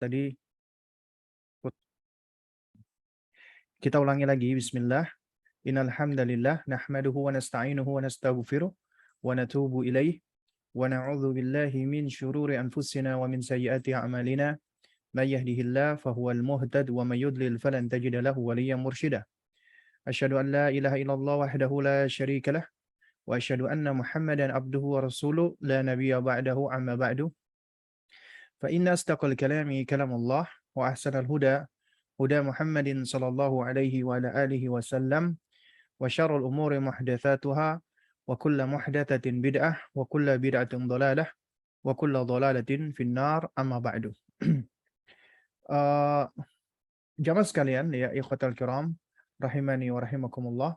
tadi kita ulangi lagi. Bismillah. Innal hamdalillah nahmaduhu wa nasta'inuhu wa nastaghfiruh wa natubu ilaih wa na'udzu billahi min syururi anfusina wa min sayyiati a'malina. May yahdihillahu fahuwal muhtad wa may yudlil falan tajida lahu waliyyan mursyida. Asyhadu an la ilaha illallah wahdahu la syarika lah wa asyhadu anna Muhammadan abduhu wa rasuluh la nabiyya ba'dahu amma ba'du. Fa inna astaqal kalami kalamullah wa ahsanal huda huda Muhammadin sallallahu alaihi wa ala alihi wasallam wa syarrul umuri muhdatsatuha wa kullu muhdatsatin bid'ah wa kullu bid'atin dhalalah wa kullu dhalalatin finnar amma ba'du. Uh, Jamaah sekalian ya ikhwatal kiram rahimani wa rahimakumullah.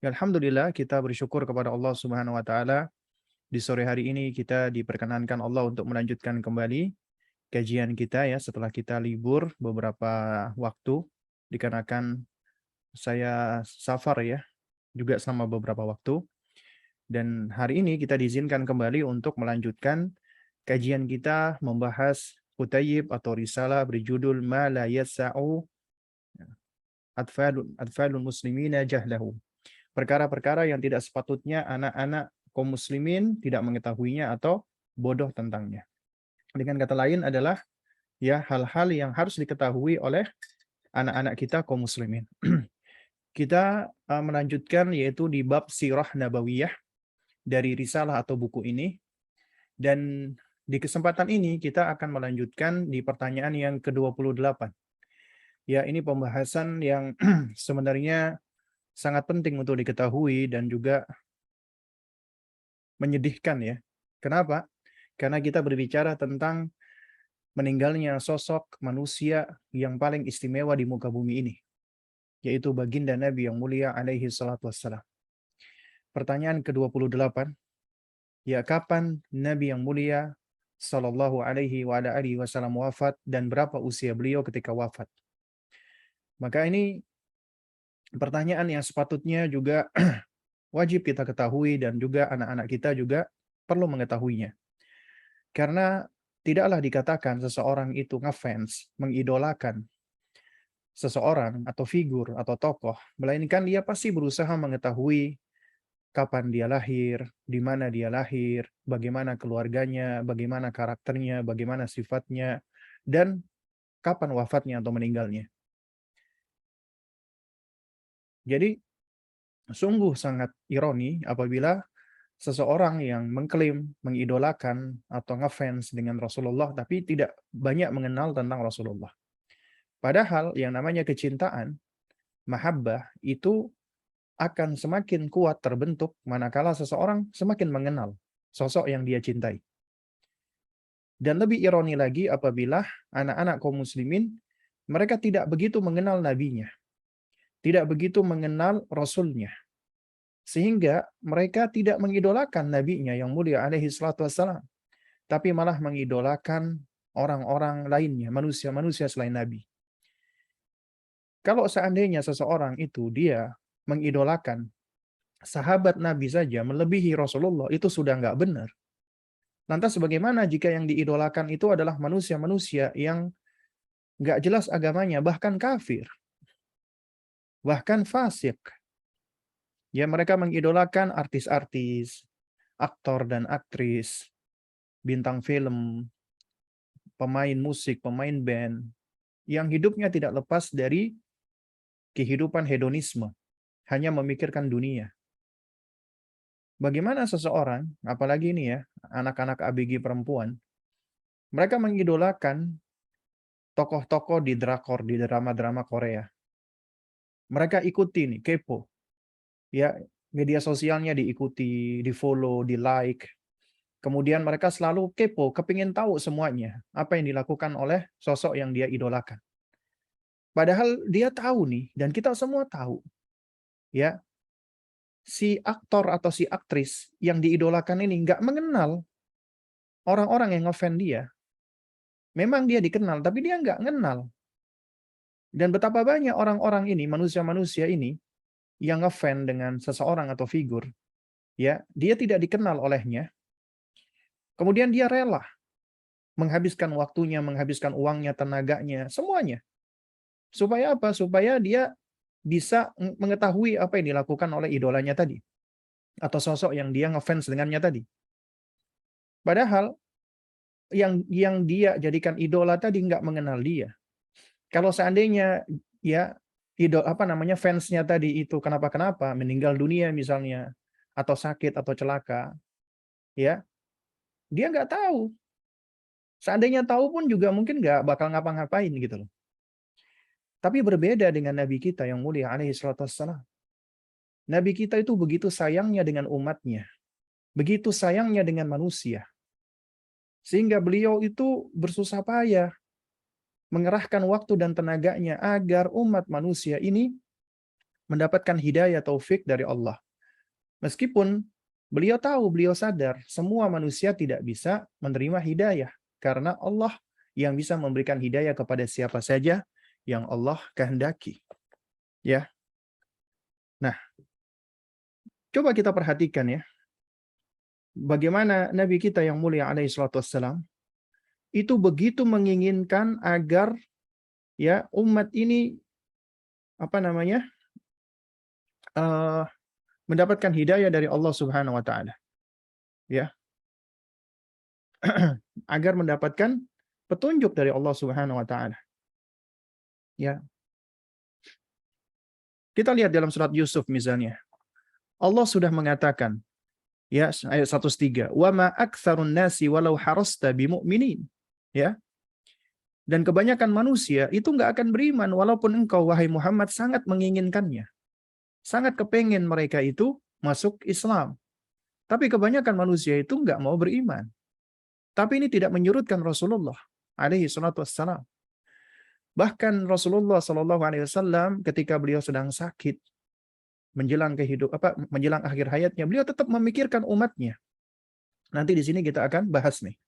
Ya, alhamdulillah kita bersyukur kepada Allah Subhanahu wa taala di sore hari ini kita diperkenankan Allah untuk melanjutkan kembali kajian kita ya setelah kita libur beberapa waktu dikarenakan saya safar ya juga selama beberapa waktu, dan hari ini kita diizinkan kembali untuk melanjutkan kajian kita membahas kutayib atau risalah berjudul Ma la yasa'u atfalul muslimina jahlahu, perkara-perkara yang tidak sepatutnya anak-anak kaum muslimin tidak mengetahuinya atau bodoh tentangnya. Dengan kata lain adalah ya hal-hal yang harus diketahui oleh anak-anak kita kaum muslimin. Kita melanjutkan yaitu di bab sirah nabawiyah dari risalah atau buku ini, dan di kesempatan ini kita akan melanjutkan di pertanyaan yang ke-28. Ya, ini pembahasan yang sebenarnya sangat penting untuk diketahui dan juga menyedihkan ya. Kenapa? Karena kita berbicara tentang meninggalnya sosok manusia yang paling istimewa di muka bumi ini, yaitu baginda Nabi yang mulia alaihi salatu wassalam. Pertanyaan ke-28, ya kapan Nabi yang mulia sallallahu alaihi wa ala alihi wasallam wafat dan berapa usia beliau ketika wafat? Maka ini pertanyaan yang sepatutnya juga wajib kita ketahui dan juga anak-anak kita juga perlu mengetahuinya. Karena tidaklah dikatakan seseorang itu ngefans, mengidolakan seseorang atau figur atau tokoh, melainkan dia pasti berusaha mengetahui kapan dia lahir, di mana dia lahir, bagaimana keluarganya, bagaimana karakternya, bagaimana sifatnya, dan kapan wafatnya atau meninggalnya. Jadi sungguh sangat ironi apabila seseorang yang mengklaim, mengidolakan atau ngefans dengan Rasulullah tapi tidak banyak mengenal tentang Rasulullah. Padahal yang namanya kecintaan, mahabbah itu akan semakin kuat terbentuk manakala seseorang semakin mengenal sosok yang dia cintai. Dan lebih ironi lagi apabila anak-anak kaum muslimin mereka tidak begitu mengenal nabinya, tidak begitu mengenal rasulnya, sehingga mereka tidak mengidolakan nabinya yang mulia alaihi salatu wassalam, tapi malah mengidolakan orang-orang lainnya, manusia-manusia selain nabi. Kalau seandainya seseorang itu dia mengidolakan sahabat Nabi saja melebihi Rasulullah, itu sudah nggak benar. Lantas bagaimana jika yang diidolakan itu adalah manusia-manusia yang nggak jelas agamanya, bahkan kafir, bahkan fasik. Ya, mereka mengidolakan artis-artis, aktor dan aktris, bintang film, pemain musik, pemain band, yang hidupnya tidak lepas dari kehidupan hedonisme, hanya memikirkan dunia. Bagaimana seseorang, apalagi ini ya, anak-anak ABG perempuan, mereka mengidolakan tokoh-tokoh di drakor, di drama-drama Korea. Mereka ikuti nih, kepo. Ya, media sosialnya diikuti, di-follow, di-like. Kemudian mereka selalu kepo, kepingin tahu semuanya, apa yang dilakukan oleh sosok yang dia idolakan. Padahal dia tahu nih, dan kita semua tahu, ya, si aktor atau si aktris yang diidolakan ini nggak mengenal orang-orang yang ngefans dia. Memang dia dikenal, tapi dia nggak kenal. Dan betapa banyak orang-orang ini, manusia-manusia ini, yang ngefans dengan seseorang atau figur, ya, dia tidak dikenal olehnya, kemudian dia rela menghabiskan waktunya, menghabiskan uangnya, tenaganya, semuanya. Supaya apa? Supaya dia bisa mengetahui apa yang dilakukan oleh idolanya tadi. Atau sosok yang dia ngefans dengannya tadi. Padahal yang dia jadikan idola tadi nggak mengenal dia. Kalau seandainya ya fansnya tadi itu kenapa-kenapa, meninggal dunia misalnya, atau sakit atau celaka, ya dia nggak tahu. Seandainya tahu pun juga mungkin nggak bakal ngapa-ngapain gitu loh. Tapi berbeda dengan Nabi kita yang mulia alaihi salatu wassalam. Nabi kita itu begitu sayangnya dengan umatnya. Begitu sayangnya dengan manusia. Sehingga beliau itu bersusah payah mengerahkan waktu dan tenaganya agar umat manusia ini mendapatkan hidayah taufik dari Allah. Meskipun beliau tahu, beliau sadar, semua manusia tidak bisa menerima hidayah. Karena Allah yang bisa memberikan hidayah kepada siapa saja yang Allah kehendaki. Ya. Nah, coba kita perhatikan ya. Bagaimana Nabi kita yang mulia alaihi salatu wassalam itu begitu menginginkan agar ya umat ini uh, mendapatkan hidayah dari Allah Subhanahu wa taala. Ya. Agar mendapatkan petunjuk dari Allah Subhanahu wa taala. Ya. Kita lihat dalam surat Yusuf misalnya. Allah sudah mengatakan ya ayat 103, "Wa ma aktsarun nasi walau harasta bimu'minin." Ya. Dan kebanyakan manusia itu nggak akan beriman walaupun engkau wahai Muhammad sangat menginginkannya. Sangat kepengen mereka itu masuk Islam. Tapi kebanyakan manusia itu nggak mau beriman. Tapi ini tidak menyurutkan Rasulullah alaihi salatu wassalam. Bahkan Rasulullah sallallahu alaihi wasallam ketika beliau sedang sakit menjelang akhir hayatnya, beliau tetap memikirkan umatnya. Nanti di sini kita akan bahas nih.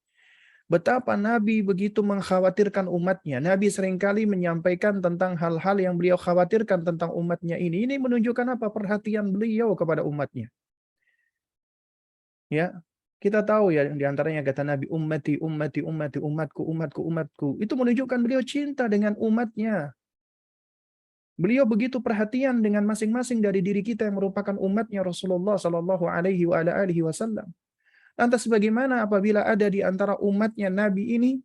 Betapa Nabi begitu mengkhawatirkan umatnya. Nabi seringkali menyampaikan tentang hal-hal yang beliau khawatirkan tentang umatnya ini. Ini menunjukkan apa? Perhatian beliau kepada umatnya. Ya, kita tahu ya di antaranya kata Nabi, ummati, ummati, ummati, umatku, umatku, umatku. Itu menunjukkan beliau cinta dengan umatnya. Beliau begitu perhatian dengan masing-masing dari diri kita yang merupakan umatnya Rasulullah Sallallahu Alaihi Wasallam. Lantas bagaimana apabila ada di antara umatnya Nabi ini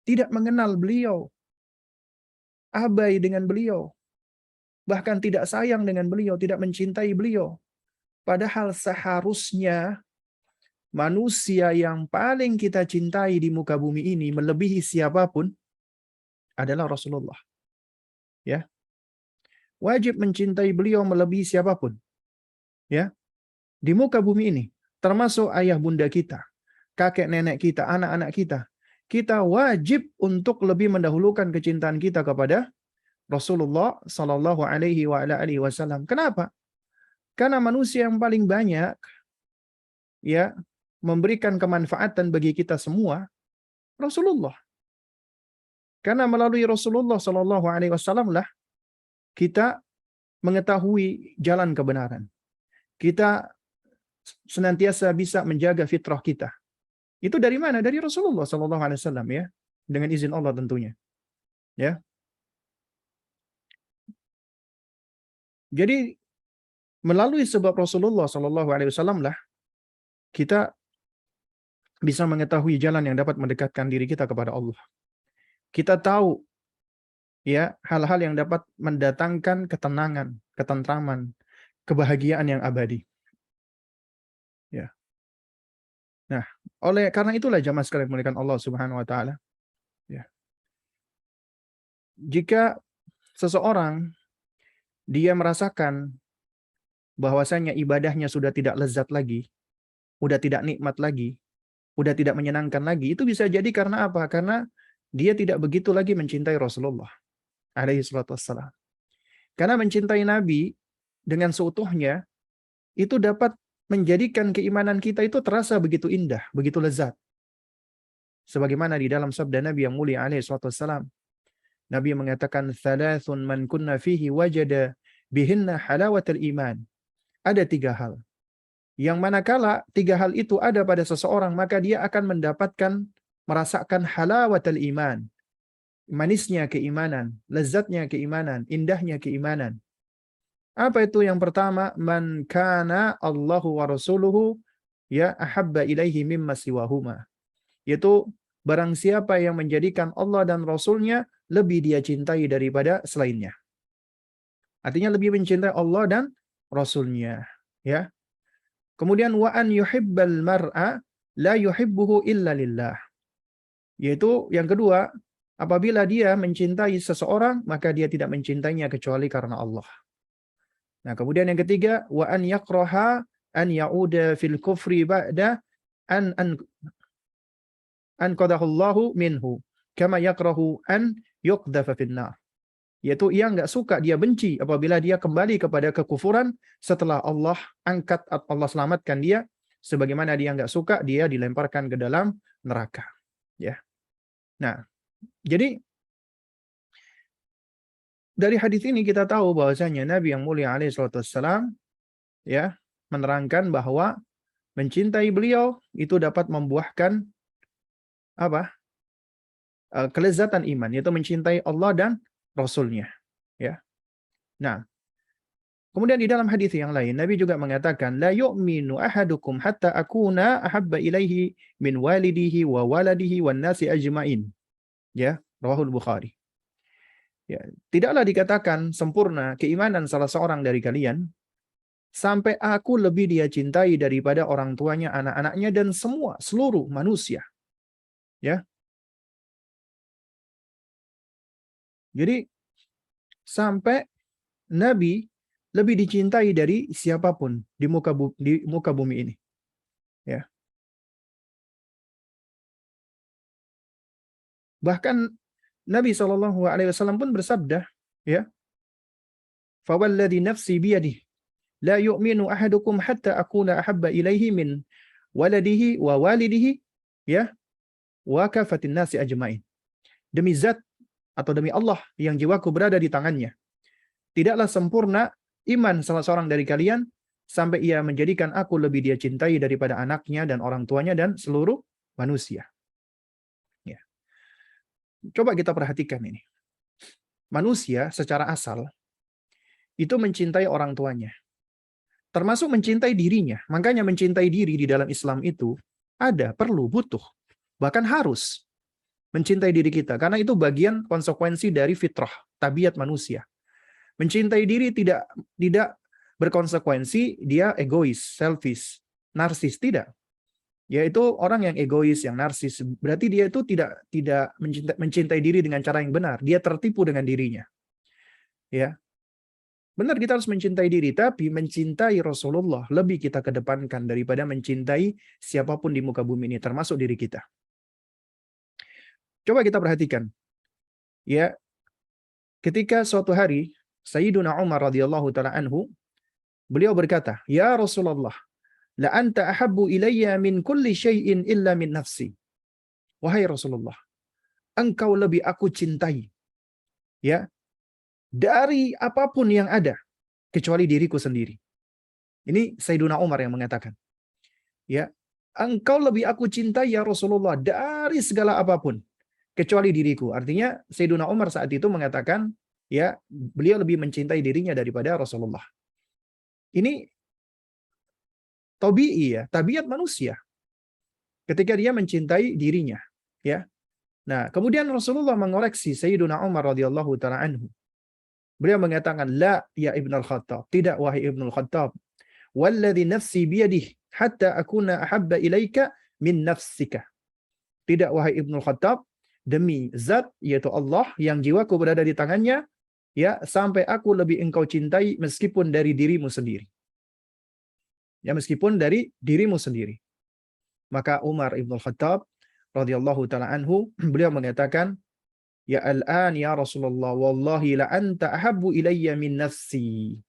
tidak mengenal beliau, abai dengan beliau, bahkan tidak sayang dengan beliau, tidak mencintai beliau. Padahal seharusnya manusia yang paling kita cintai di muka bumi ini melebihi siapapun adalah Rasulullah. Ya. Wajib mencintai beliau melebihi siapapun. Ya. Di muka bumi ini, termasuk ayah bunda kita, kakek nenek kita, anak-anak kita. Kita wajib untuk lebih mendahulukan kecintaan kita kepada Rasulullah sallallahu alaihi wasallam. Kenapa? Karena manusia yang paling banyak ya memberikan kemanfaatan bagi kita semua Rasulullah. Karena melalui Rasulullah sallallahu alaihi wasallam lah kita mengetahui jalan kebenaran. Kita senantiasa bisa menjaga fitrah kita. Itu dari mana? Dari Rasulullah sallallahu alaihi wasallam ya. Dengan izin Allah tentunya. Ya. Jadi melalui sebab Rasulullah sallallahu alaihi wasallam lah kita bisa mengetahui jalan yang dapat mendekatkan diri kita kepada Allah. Kita tahu ya hal-hal yang dapat mendatangkan ketenangan, ketentraman, kebahagiaan yang abadi. Ya. Nah, karena itulah jamaah sekalian dimuliakan Allah Subhanahu wa taala. Ya. Jika seseorang dia merasakan bahwasanya ibadahnya sudah tidak lezat lagi, udah tidak nikmat lagi, udah tidak menyenangkan lagi, itu bisa jadi karena apa? Karena dia tidak begitu lagi mencintai Rasulullah alaihi salatu wassalam. Karena mencintai Nabi dengan seutuhnya itu dapat menjadikan keimanan kita itu terasa begitu indah, begitu lezat. Sebagaimana di dalam sabda Nabi yang mulia alaihi salatu wassalam. Nabi mengatakan, "Thalathun man kunna fihi wajada bihinna halawatul iman." Ada 3 hal. Yang manakala 3 hal itu ada pada seseorang, maka dia akan mendapatkan merasakan halawatul iman, manisnya keimanan, lezatnya keimanan, indahnya keimanan. Apa itu yang pertama? Man kana Allahu wa rasuluhu ya ahabba ilaihi mimma siwahuma. Yaitu barang siapa yang menjadikan Allah dan Rasulnya lebih dia cintai daripada selainnya. Artinya lebih mencintai Allah dan Rasulnya. Ya. Kemudian wa an yuhibbal mar'a la yuhibbuhu illa lillah. Yaitu yang kedua, apabila dia mencintai seseorang, maka dia tidak mencintainya kecuali karena Allah. Nah, kemudian yang ketiga, wa an yakraha an ya'uda fil kufri ba'da an qadahullahu minhu kama yakrahu an yuqdafa finnar. Yaitu ia enggak suka, dia benci apabila dia kembali kepada kekufuran setelah Allah angkat, Allah selamatkan dia, sebagaimana dia enggak suka dia dilemparkan ke dalam neraka. Ya. Nah, jadi dari hadis ini kita tahu bahwasanya Nabi yang mulia alaihi salatu wassalam ya menerangkan bahwa mencintai beliau itu dapat membuahkan apa? Kelezatan iman, yaitu mencintai Allah dan Rasulnya. Ya. Nah, kemudian di dalam hadis yang lain Nabi juga mengatakan la yu'minu ahadukum hatta akuna ahabba ilaihi min walidihi wa waladihi wan nasi ajmain. Ya, rawahul Bukhari. Ya, tidaklah dikatakan sempurna keimanan salah seorang dari kalian sampai aku lebih dia cintai daripada orang tuanya, anak-anaknya dan seluruh manusia. Ya. Jadi sampai Nabi lebih dicintai dari siapapun di muka bumi ini. Ya. Bahkan Nabi SAW pun bersabda, ya, "Fawalladhi nafsi biyadihi, la yu'minu ahadukum hatta akuna ahabba ilaihi min waladihi wa walidihi, ya, wa kafatin nasi ajmain." Demi zat atau demi Allah yang jiwaku berada di tangannya, tidaklah sempurna iman salah seorang dari kalian sampai ia menjadikan aku lebih dia cintai daripada anaknya dan orang tuanya dan seluruh manusia. Ya. Coba kita perhatikan ini. Manusia secara asal itu mencintai orang tuanya, termasuk mencintai dirinya. Makanya mencintai diri di dalam Islam itu perlu, butuh, bahkan harus mencintai diri kita, karena itu bagian konsekuensi dari fitrah, tabiat manusia. Mencintai diri tidak berkonsekuensi dia egois, selfish, narsis, tidak. Yaitu orang yang egois, yang narsis, berarti dia itu tidak mencintai diri dengan cara yang benar. Dia tertipu dengan dirinya. Ya. Benar, kita harus mencintai diri, tapi mencintai Rasulullah lebih kita kedepankan daripada mencintai siapapun di muka bumi ini, termasuk diri kita. Coba kita perhatikan. Ya, ketika suatu hari Sayyiduna Umar radhiyallahu taala anhu, beliau berkata, "Ya Rasulullah, la anta ahabbu ilayya min kulli syai'in illa min nafsi." Wahai Rasulullah, engkau lebih aku cintai, ya, dari apapun yang ada kecuali diriku sendiri. Ini Sayyiduna Umar yang mengatakan. Ya, engkau lebih aku cintai ya Rasulullah dari segala apapun kecuali diriku. Artinya Sayyiduna Umar saat itu mengatakan, ya, beliau lebih mencintai dirinya daripada Rasulullah. Ini tabi'i, ya, tabiat manusia ketika dia mencintai dirinya, ya. Nah, kemudian Rasulullah mengoreksi Sayyiduna Umar radhiyallahu taala anhu. Beliau mengatakan, "La ya Ibnu Al-Khattab, tidak wahai Ibnu Al-Khattab. Walladzi nafsi biyadihi hatta akuna ahabba ilaika min nafsika." Tidak wahai Ibnu Al-Khattab, demi zat yaitu Allah yang jiwaku berada di tangannya, ya, sampai aku lebih engkau cintai meskipun dari dirimu sendiri. Ya, meskipun dari dirimu sendiri. Maka Umar Ibn Khattab radhiyallahu taala anhu, beliau mengatakan, "Ya al-an ya Rasulullah, wallahi la anta ahabbu ilayya min nafsi."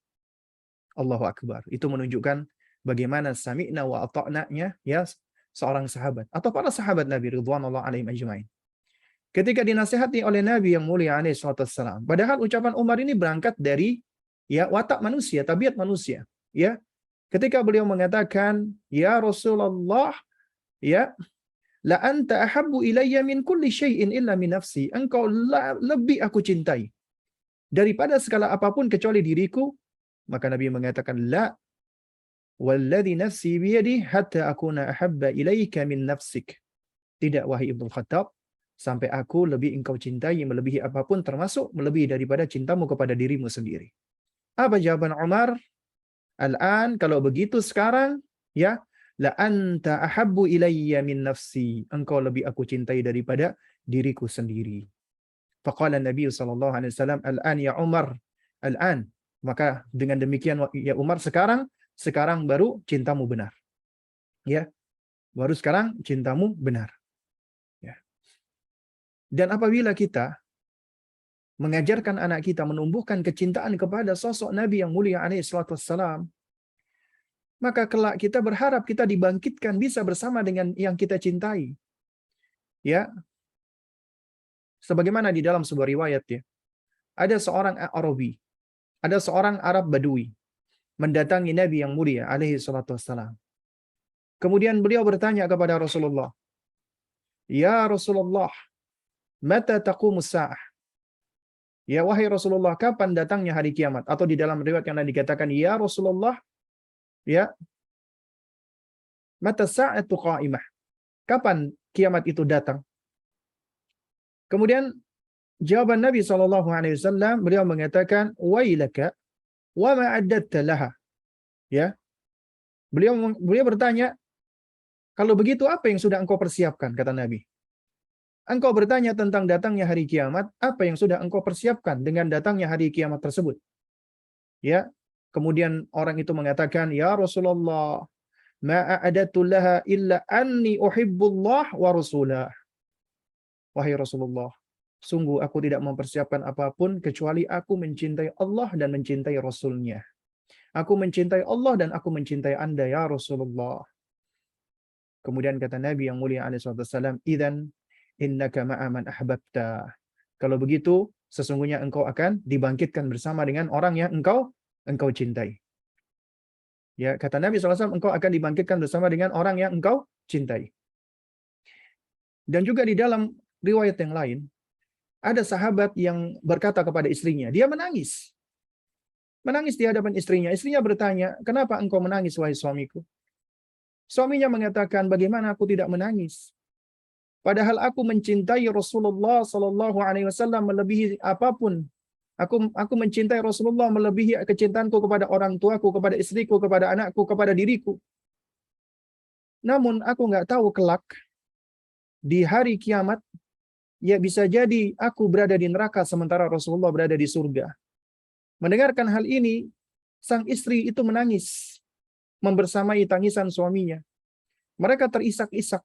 Allahu akbar. Itu menunjukkan bagaimana sami'na wa ata'na-nya, ya, seorang sahabat atau para sahabat Nabi ridwanullah alaihim ajmain. Ketika dinasihati oleh Nabi yang mulia alaihi salatu wassalam. Padahal ucapan Umar ini berangkat dari, ya, watak manusia, tabiat manusia, ya. Ketika beliau mengatakan, "Ya Rasulullah, ya, la anta ahabbu ilayya min kulli syai'in illa min nafsi. Engkau lebih aku cintai daripada segala apapun kecuali diriku. Maka Nabi mengatakan, la walladhi nafsi biyadi hatta akuna ahabba ilayka min nafsik. Tidak, wahai Ibnu Khattab, sampai aku lebih engkau cintai melebihi apapun, termasuk melebihi daripada cintamu kepada dirimu sendiri. Apa jawaban Umar? Al-an, kalau begitu sekarang, ya, la anta ahabbu ilayya min nafsi. Engkau lebih aku cintai daripada diriku sendiri. Faqala Nabi sallallahu alaihi wasallam, al-an ya Umar, al-an. Maka dengan demikian ya Umar, sekarang baru cintamu benar. Ya, baru sekarang cintamu benar. Ya. Dan apabila kita mengajarkan anak kita menumbuhkan kecintaan kepada sosok Nabi yang mulia alaihi salatu wassalam, maka kelak kita berharap kita dibangkitkan bisa bersama dengan yang kita cintai. Ya. Sebagaimana di dalam sebuah riwayat, ya, ada seorang Arabi, ada seorang Arab Badui mendatangi Nabi yang mulia alaihi salatu wassalam. Kemudian beliau bertanya kepada Rasulullah, "Ya Rasulullah, mata taqumus sa'ah?" Ya wahai Rasulullah, kapan datangnya hari kiamat? Atau di dalam riwayat yang dikatakan, "Ya Rasulullah, ya, mata sa'atu qa'imah?" Kapan kiamat itu datang? Kemudian jawaban Nabi SAW, beliau mengatakan, "Wailaka wa ma a'datta laha." Ya. Beliau bertanya, kalau begitu apa yang sudah engkau persiapkan, kata Nabi. Engkau bertanya tentang datangnya hari kiamat, apa yang sudah engkau persiapkan dengan datangnya hari kiamat tersebut? Ya. Kemudian orang itu mengatakan, "Ya Rasulullah, ma a'adattu laha illa anni uhibbullah wa rasulah." Wahai Rasulullah, sungguh aku tidak mempersiapkan apapun kecuali aku mencintai Allah dan mencintai Rasulnya. Aku mencintai Allah dan aku mencintai Anda, ya Rasulullah. Kemudian kata Nabi yang mulia alaihi wasallam, "Idzan innaka ma'a man ahbabta." Kalau begitu, sesungguhnya engkau akan dibangkitkan bersama dengan orang yang engkau cintai. Ya, kata Nabi SAW, engkau akan dibangkitkan bersama dengan orang yang engkau cintai. Dan juga di dalam riwayat yang lain, ada sahabat yang berkata kepada istrinya, dia menangis. Menangis di hadapan istrinya. Istrinya bertanya, "Kenapa engkau menangis, wahai suamiku?" Suaminya mengatakan, "Bagaimana aku tidak menangis? Padahal aku mencintai Rasulullah sallallahu alaihi wasallam melebihi apapun. Aku mencintai Rasulullah melebihi kecintaanku kepada orang tuaku, kepada istriku, kepada anakku, kepada diriku. Namun aku nggak tahu kelak di hari kiamat, ya bisa jadi aku berada di neraka sementara Rasulullah berada di surga." Mendengarkan hal ini, sang istri itu menangis, membersamai tangisan suaminya. Mereka terisak-isak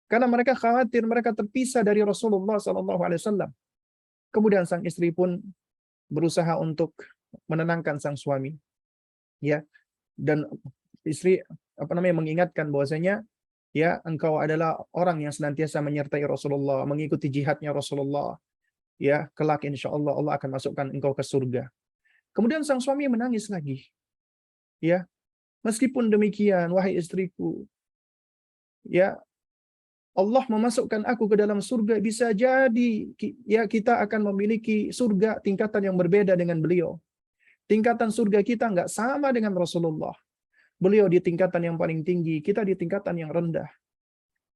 karena mereka khawatir mereka terpisah dari Rasulullah SAW. Kemudian sang istri pun berusaha untuk menenangkan sang suami, ya, dan istri mengingatkan bahwasanya, ya, engkau adalah orang yang senantiasa menyertai Rasulullah, mengikuti jihadnya Rasulullah, ya, kelak insya Allah Allah akan masukkan engkau ke surga. Kemudian sang suami menangis lagi, ya, meskipun demikian, wahai istriku, ya, Allah memasukkan aku ke dalam surga, bisa jadi ya kita akan memiliki surga tingkatan yang berbeda dengan beliau. Tingkatan surga kita nggak sama dengan Rasulullah. Beliau di tingkatan yang paling tinggi, kita di tingkatan yang rendah.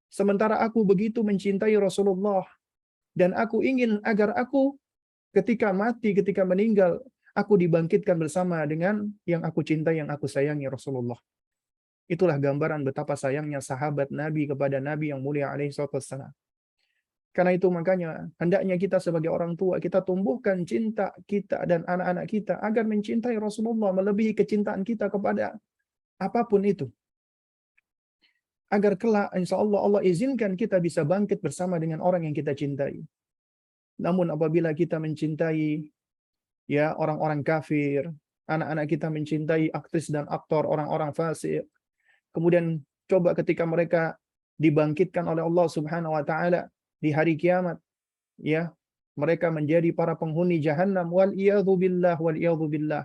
Sementara aku begitu mencintai Rasulullah, dan aku ingin agar aku ketika mati, ketika meninggal, aku dibangkitkan bersama dengan yang aku cintai, yang aku sayangi, Rasulullah. Itulah gambaran betapa sayangnya sahabat Nabi kepada Nabi yang mulia alaihi wassalam. Karena itu makanya hendaknya kita sebagai orang tua, kita tumbuhkan cinta kita dan anak-anak kita agar mencintai Rasulullah melebihi kecintaan kita kepada apapun itu. Agar kelak insya Allah Allah izinkan kita bisa bangkit bersama dengan orang yang kita cintai. Namun apabila kita mencintai, ya, orang-orang kafir, anak-anak kita mencintai aktris dan aktor, orang-orang fasik, kemudian coba ketika mereka dibangkitkan oleh Allah Subhanahu wa taala di hari kiamat, ya, mereka menjadi para penghuni jahannam, wal iyadzu billah.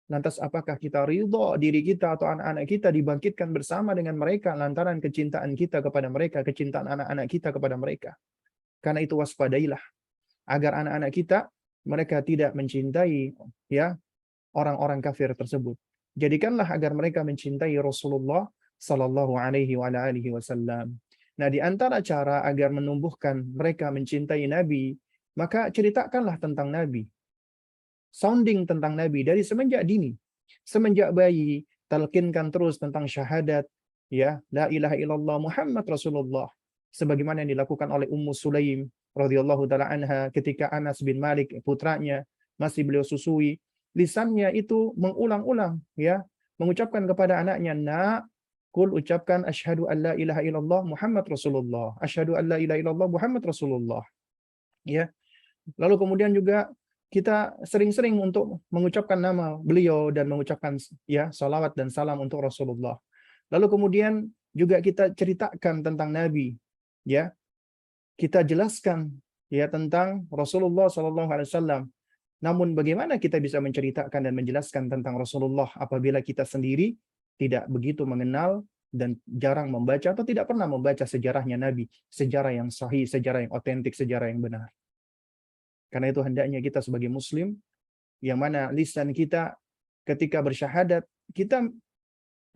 Lantas apakah kita ridho diri kita atau anak-anak kita dibangkitkan bersama dengan mereka lantaran kecintaan kita kepada mereka, kecintaan anak-anak kita kepada mereka. Karena itu waspadailah agar anak-anak kita mereka tidak mencintai ya orang-orang kafir tersebut. Jadikanlah agar mereka mencintai Rasulullah sallallahu alaihi wasallam. Nah, di antara cara agar menumbuhkan mereka mencintai Nabi, maka ceritakanlah tentang Nabi. Sounding tentang Nabi dari semenjak dini. Semenjak bayi, talqinkan terus tentang syahadat, ya, la ilaha illallah Muhammad Rasulullah. Sebagaimana yang dilakukan oleh Ummu Sulaim radhiyallahu taala anha ketika Anas bin Malik putranya masih beliau susui, lisannya itu mengulang-ulang ya, mengucapkan kepada anaknya, "Nak, kul ucapkan asyhadu an la ilaha illallah Muhammad Rasulullah. Asyhadu an la ilaha illallah Muhammad Rasulullah." Ya. Lalu kemudian juga kita sering-sering untuk mengucapkan nama beliau dan mengucapkan ya salawat dan salam untuk Rasulullah. Lalu kemudian juga kita ceritakan tentang Nabi, ya. Kita jelaskan ya tentang Rasulullah Shallallahu Alaihi Wasallam. Namun bagaimana kita bisa menceritakan dan menjelaskan tentang Rasulullah apabila kita sendiri tidak begitu mengenal dan jarang membaca atau tidak pernah membaca sejarahnya Nabi, sejarah yang sahih, sejarah yang otentik, sejarah yang benar. Karena itu hendaknya kita sebagai muslim, yang mana lisan kita ketika bersyahadat, kita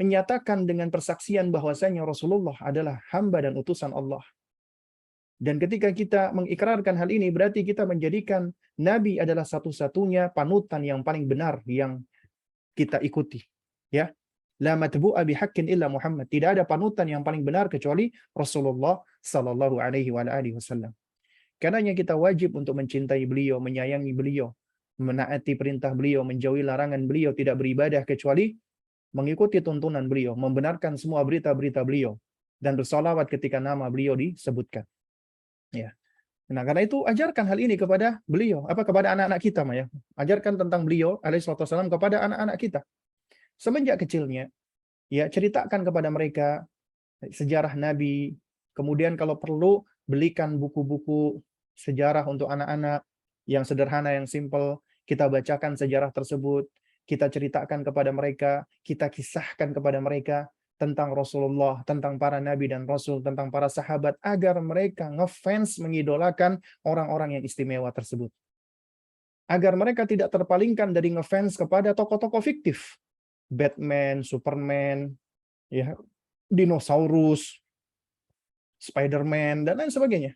menyatakan dengan persaksian bahwasanya Rasulullah adalah hamba dan utusan Allah. Dan ketika kita mengikrarkan hal ini, berarti kita menjadikan Nabi adalah satu-satunya panutan yang paling benar yang kita ikuti. Ya, la matbu'a bihaqqin illa Muhammad. Tidak ada panutan yang paling benar kecuali Rasulullah sallallahu alaihi wasallam. Karenanya kita wajib untuk mencintai beliau, menyayangi beliau, menaati perintah beliau, menjauhi larangan beliau, tidak beribadah kecuali mengikuti tuntunan beliau, membenarkan semua berita-berita beliau, dan bersolawat ketika nama beliau disebutkan. Ya. Nah, karena itu ajarkan hal ini kepada beliau, kepada anak-anak kita, ya. Ajarkan tentang beliau alaihissalam kepada anak-anak kita. Semenjak kecilnya, ya, ceritakan kepada mereka sejarah Nabi. Kemudian kalau perlu belikan buku-buku sejarah untuk anak-anak yang sederhana, yang simple. Kita bacakan sejarah tersebut, kita ceritakan kepada mereka, kita kisahkan kepada mereka tentang Rasulullah, tentang para nabi dan rasul, tentang para sahabat, agar mereka ngefans, mengidolakan orang-orang yang istimewa tersebut. Agar mereka tidak terpalingkan dari ngefans kepada tokoh-tokoh fiktif. Batman, Superman, ya, dinosaurus, Spider-Man, dan lain sebagainya.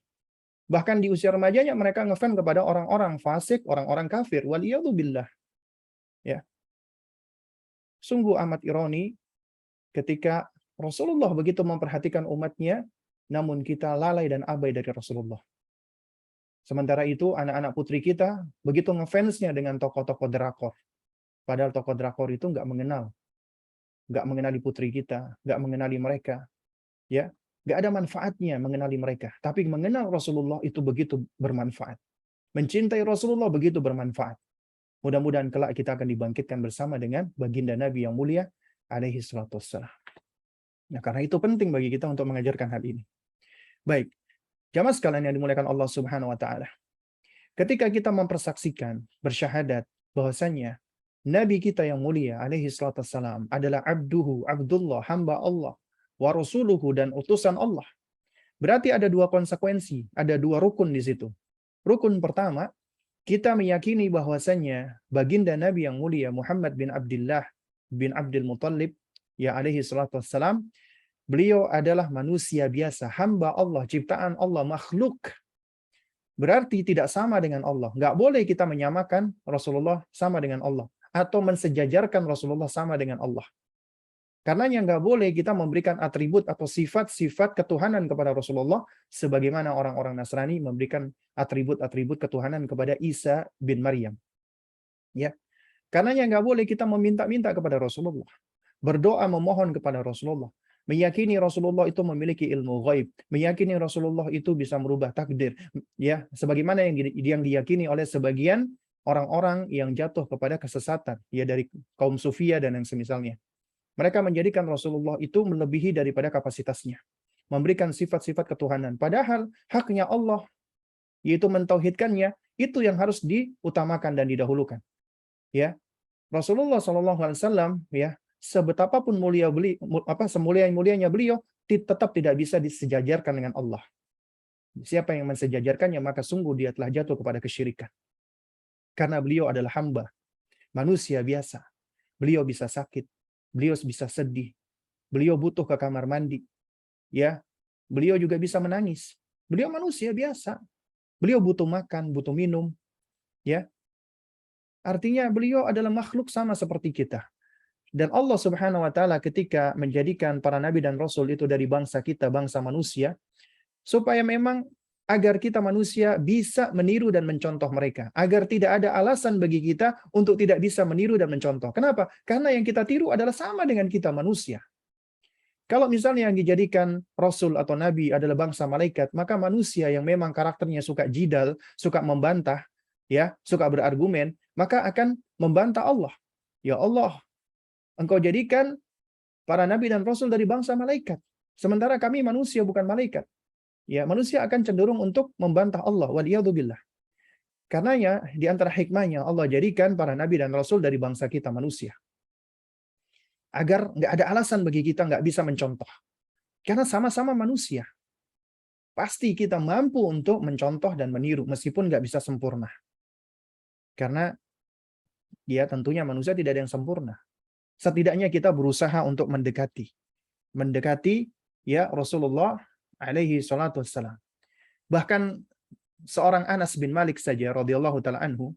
Bahkan di usia remajanya mereka ngefans kepada orang-orang fasik, orang-orang kafir. Waliyadzubillah. Ya. Sungguh amat ironi ketika Rasulullah begitu memperhatikan umatnya, namun kita lalai dan abai dari Rasulullah. Sementara itu anak-anak putri kita begitu ngefansnya dengan tokoh-tokoh drakor. Padahal tokoh drakor itu nggak mengenali putri kita, nggak mengenali mereka. Ya. Gak ada manfaatnya mengenali mereka. Tapi mengenal Rasulullah itu begitu bermanfaat. Mencintai Rasulullah begitu bermanfaat. Mudah-mudahan kelak kita akan dibangkitkan bersama dengan baginda Nabi yang mulia alaihi salatu wassalam. Nah, karena itu penting bagi kita untuk mengajarkan hal ini. Baik, jamaah sekalian yang dimuliakan Allah Subhanahu wa taala. Ketika kita mempersaksikan, bersyahadat bahwasanya Nabi kita yang mulia alaihi salatu wassalam adalah Abdullah, hamba Allah, wa rasuluhu, dan utusan Allah. Berarti ada dua konsekuensi, ada dua rukun di situ. Rukun pertama, kita meyakini bahwasanya baginda Nabi yang mulia Muhammad bin Abdullah bin Abdul Muttalib ya alaihi salatu wassalam, beliau adalah manusia biasa, hamba Allah, ciptaan Allah, makhluk. Berarti tidak sama dengan Allah. Nggak boleh kita menyamakan Rasulullah sama dengan Allah atau mensejajarkan Rasulullah sama dengan Allah. Karenanya nggak boleh kita memberikan atribut atau sifat-sifat ketuhanan kepada Rasulullah sebagaimana orang-orang Nasrani memberikan atribut-atribut ketuhanan kepada Isa bin Maryam. Ya. Karenanya nggak boleh kita meminta-minta kepada Rasulullah, berdoa memohon kepada Rasulullah, meyakini Rasulullah itu memiliki ilmu ghaib, meyakini Rasulullah itu bisa merubah takdir, ya, sebagaimana yang diyakini oleh sebagian orang-orang yang jatuh kepada kesesatan, ya, dari kaum Sufia dan yang semisalnya. Mereka menjadikan Rasulullah itu melebihi daripada kapasitasnya. Memberikan sifat-sifat ketuhanan. Padahal haknya Allah, yaitu mentauhidkannya, itu yang harus diutamakan dan didahulukan. Ya, Rasulullah SAW ya, sebetapapun semulia-mulianya beliau tetap tidak bisa disejajarkan dengan Allah. Siapa yang mensejajarkannya maka sungguh dia telah jatuh kepada kesyirikan. Karena beliau adalah hamba, manusia biasa. Beliau bisa sakit, beliau bisa sedih, beliau butuh ke kamar mandi, ya. Beliau juga bisa menangis. Beliau manusia biasa. Beliau butuh makan, butuh minum, ya. Artinya beliau adalah makhluk sama seperti kita. Dan Allah Subhanahu wa taala ketika menjadikan para nabi dan rasul itu dari bangsa kita, bangsa manusia, supaya memang agar kita manusia bisa meniru dan mencontoh mereka. Agar tidak ada alasan bagi kita untuk tidak bisa meniru dan mencontoh. Kenapa? Karena yang kita tiru adalah sama dengan kita manusia. Kalau misalnya yang dijadikan rasul atau nabi adalah bangsa malaikat, maka manusia yang memang karakternya suka jidal, suka membantah, ya, suka berargumen, maka akan membantah Allah. Ya Allah, Engkau jadikan para nabi dan rasul dari bangsa malaikat, sementara kami manusia bukan malaikat. Ya, manusia akan cenderung untuk membantah Allah. Waliyadzubillah. Karenanya di antara hikmahnya Allah jadikan para nabi dan rasul dari bangsa kita manusia. Agar nggak ada alasan bagi kita nggak bisa mencontoh. Karena sama-sama manusia. Pasti kita mampu untuk mencontoh dan meniru meskipun nggak bisa sempurna. Karena ya tentunya manusia tidak ada yang sempurna. Setidaknya kita berusaha untuk mendekati. Mendekati ya Rasulullah alaihi salatu wassalam. Bahkan seorang Anas bin Malik saja radhiyallahu taala anhu,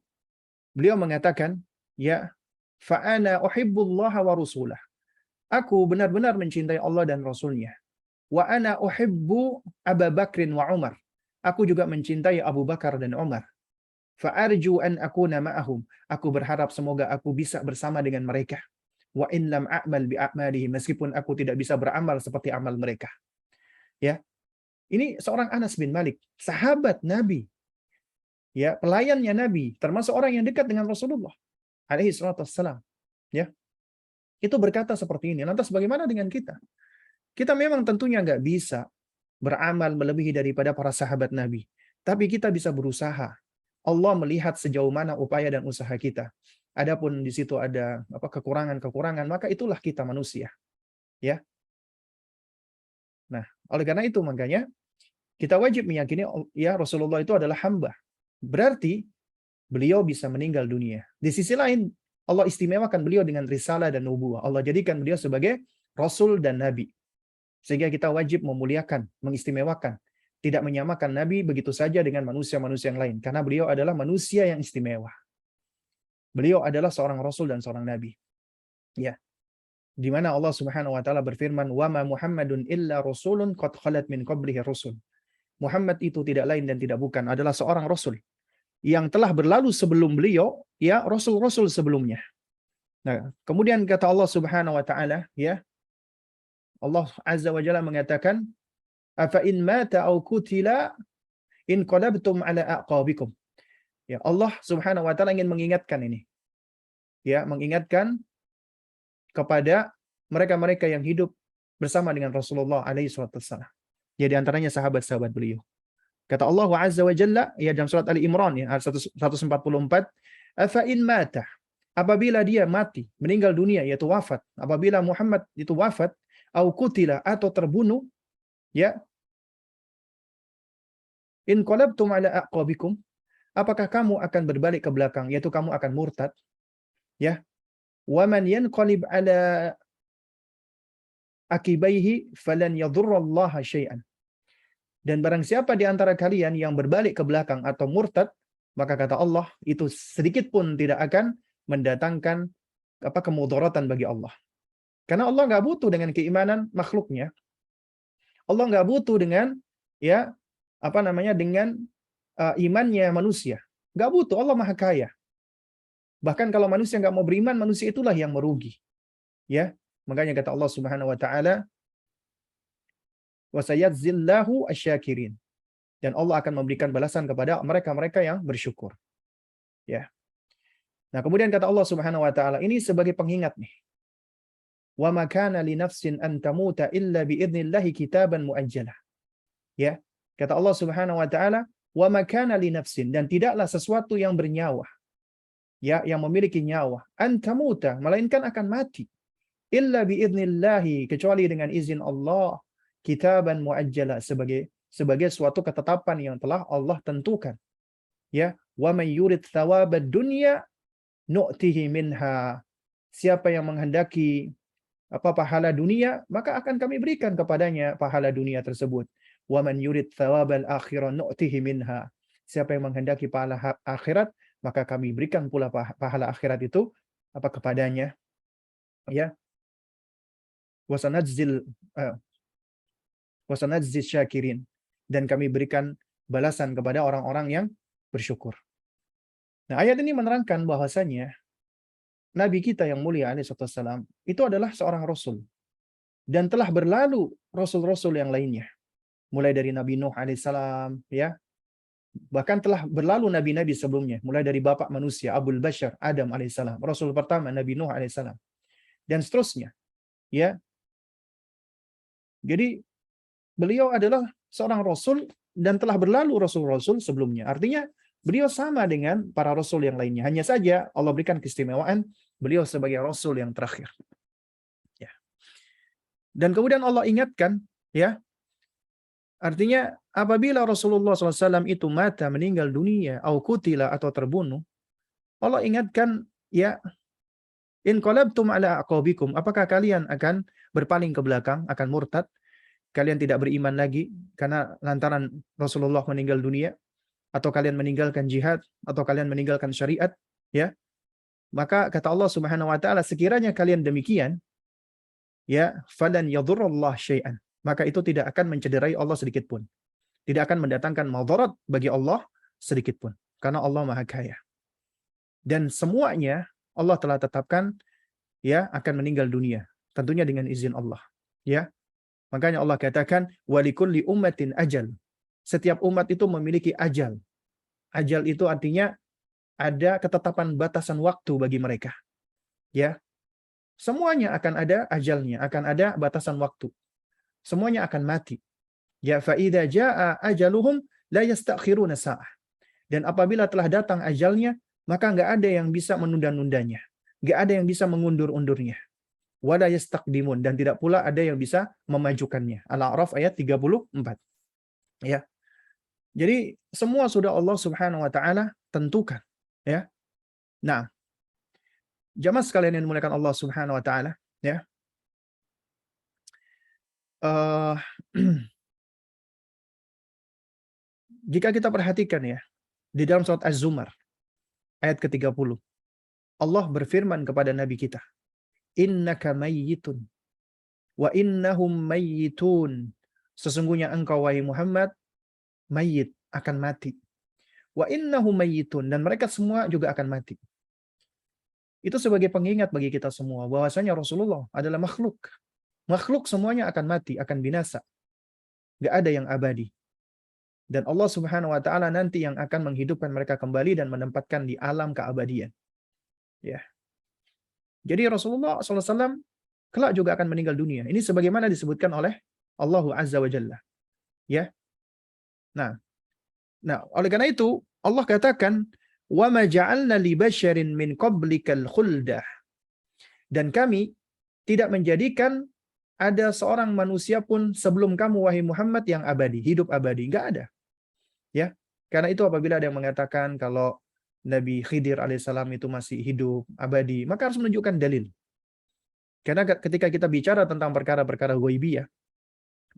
beliau mengatakan, ya fa'ana uhibbullaha wa rasulah. Aku benar-benar mencintai Allah dan Rasulnya. Wa ana uhibbu Abu Bakrin wa Umar. Aku juga mencintai Abu Bakar dan Umar. Fa'arju an akuna ma'ahum. Aku berharap semoga aku bisa bersama dengan mereka. Wa in lam a'mal bi'a'malihim. Meskipun aku tidak bisa beramal seperti amal mereka. Ya. Ini seorang Anas bin Malik, sahabat Nabi. Ya, pelayannya Nabi, termasuk orang yang dekat dengan Rasulullah alaihi salatu wassalam. Ya. Itu berkata seperti ini. Lantas bagaimana dengan kita? Kita memang tentunya nggak bisa beramal melebihi daripada para sahabat Nabi. Tapi kita bisa berusaha. Allah melihat sejauh mana upaya dan usaha kita. Adapun di situ ada kekurangan-kekurangan, maka itulah kita manusia. Ya. Nah, oleh karena itu makanya kita wajib meyakini ya Rasulullah itu adalah hamba. Berarti beliau bisa meninggal dunia. Di sisi lain, Allah istimewakan beliau dengan risalah dan nubuwah. Allah jadikan beliau sebagai rasul dan nabi. Sehingga kita wajib memuliakan, mengistimewakan. Tidak menyamakan nabi begitu saja dengan manusia-manusia yang lain. Karena beliau adalah manusia yang istimewa. Beliau adalah seorang rasul dan seorang nabi. Ya. Di mana Allah Subhanahu wa taala berfirman, "Wa ma Muhammadun illa rasulun qad khalat min qablihi rusul." Muhammad itu tidak lain dan tidak bukan adalah seorang rasul yang telah berlalu sebelum beliau, ya, rasul-rasul sebelumnya. Nah, kemudian kata Allah Subhanahu wa taala, ya, Allah Azza wa Jalla mengatakan, "Afa in mata aw qutila in qalabtum ala aqabikum." Ya, Allah Subhanahu wa taala ingin mengingatkan ini. Ya, mengingatkan kepada mereka-mereka yang hidup bersama dengan Rasulullah alaihi wasallam. Ya, di antaranya sahabat-sahabat beliau. Kata Allah Azza wa Jalla ya dalam surat Ali Imran ya ayat 144, "Afa in mata." Apabila dia mati, meninggal dunia yaitu wafat, apabila Muhammad itu wafat, au qutila atau terbunuh, ya, in qalabtum ala aqabikum, apakah kamu akan berbalik ke belakang yaitu kamu akan murtad? Ya. Wa man yanqalib ala akibaihi falan yadhurrallaha syai'an. Dan barang siapa di antara kalian yang berbalik ke belakang atau murtad, maka kata Allah, itu sedikit pun tidak akan mendatangkan kemudaratan bagi Allah. Karena Allah nggak butuh dengan keimanan makhluknya. Allah nggak butuh dengan ya dengan imannya manusia. Nggak butuh, Allah Maha Kaya. Bahkan kalau manusia nggak mau beriman, manusia itulah yang merugi. Ya, makanya kata Allah Subhanahu wa taala, "Wasayadzillahu asyakirin." Dan Allah akan memberikan balasan kepada mereka-mereka yang bersyukur. Ya. Nah, kemudian kata Allah Subhanahu wa taala, ini sebagai pengingat nih. Wa ma kana li nafsin an tamuta illa bi idnillahi kitaban muajjalah. Ya. Kata Allah Subhanahu wa taala, wa ma kana li nafsin, dan tidaklah sesuatu yang bernyawa ya, yang memiliki nyawa, antamuta, melainkan akan mati, illa biidnillahi, kecuali dengan izin Allah, kitaban muajjala, sebagai suatu ketetapan yang telah Allah tentukan. Ya, wa may yurid thawabad dunya nu'tihi minha. Siapa yang menghendaki pahala dunia, maka akan kami berikan kepadanya pahala dunia tersebut. Wa man yurid thawabal akhirah nu'tihi minha. Siapa yang menghendaki pahala akhirat, maka kami berikan pula pahala akhirat itu kepadanya. Ya, wasanadzil wasanadzil syakirin, dan kami berikan balasan kepada orang-orang yang bersyukur. Nah, ayat ini menerangkan bahwasanya Nabi kita yang mulia alaihissalam itu adalah seorang rasul, dan telah berlalu rasul-rasul yang lainnya, mulai dari Nabi Nuh alaihissalam, ya, bahkan telah berlalu nabi-nabi sebelumnya, mulai dari bapak manusia Abul Bashar Adam alaihissalam, rasul pertama Nabi Nuh alaihissalam, dan seterusnya, ya. Jadi beliau adalah seorang rasul dan telah berlalu rasul-rasul sebelumnya. Artinya beliau sama dengan para rasul yang lainnya. Hanya saja Allah berikan keistimewaan beliau sebagai rasul yang terakhir. Ya. Dan kemudian Allah ingatkan, ya, artinya apabila Rasulullah SAW itu mata, meninggal dunia, au kutila, atau terbunuh, Allah ingatkan, ya, in qalabtum ala aqabikum, apakah kalian akan berpaling ke belakang, akan murtad, kalian tidak beriman lagi karena lantaran Rasulullah meninggal dunia, atau kalian meninggalkan jihad, atau kalian meninggalkan syariat, ya. Maka kata Allah Subhanahu wa taala, sekiranya kalian demikian, ya, falan yadhurrallah syai'an, maka itu tidak akan mencederai Allah sedikit pun. Tidak akan mendatangkan madarat bagi Allah sedikit pun, karena Allah Maha Kaya. Dan semuanya Allah telah tetapkan, ya, akan meninggal dunia, tentunya dengan izin Allah, ya. Makanya Allah katakan walikulli ummatin ajal. Setiap umat itu memiliki ajal. Ajal itu artinya ada ketetapan batasan waktu bagi mereka. Ya. Semuanya akan ada ajalnya, akan ada batasan waktu. Semuanya akan mati. Ya, fa idza jaa ajaluhum la yastakhiruna sa'ah. Dan apabila telah datang ajalnya, maka enggak ada yang bisa menunda-nundanya. Enggak ada yang bisa mengundur-undurnya. Wala yastaqdimun, dan tidak pula ada yang bisa memajukannya. Al-A'raf ayat 34. Ya. Jadi semua sudah Allah Subhanahu wa taala tentukan, ya. Nah, jamaah sekalian yang dimuliakan Allah Subhanahu wa taala, ya. Jika kita perhatikan, ya, di dalam surat Az-Zumar ayat ke-30, Allah berfirman kepada nabi kita, innaka mayyitun wa innahum mayyitun. Sesungguhnya engkau wahai Muhammad mayyit, akan mati. Wa innahum mayyitun, dan mereka semua juga akan mati. Itu sebagai pengingat bagi kita semua bahwasanya Rasulullah adalah makhluk. Makhluk semuanya akan mati, akan binasa. Enggak ada yang abadi. Dan Allah Subhanahu wa taala nanti yang akan menghidupkan mereka kembali dan menempatkan di alam keabadian. Ya. Jadi Rasulullah SAW kelak juga akan meninggal dunia. Ini sebagaimana disebutkan oleh Allah Azza wa Jalla. Ya. Nah, oleh karena itu Allah katakan, "Wa ma ja'alna li basyarin min qablikal khuldah." Dan kami tidak menjadikan ada seorang manusia pun sebelum kamu wahai Muhammad yang abadi, hidup abadi, enggak ada. Ya. Karena itu apabila ada yang mengatakan kalau Nabi Khidir alaihissalam itu masih hidup abadi, maka harus menunjukkan dalil. Karena ketika kita bicara tentang perkara-perkara ghaibiyah,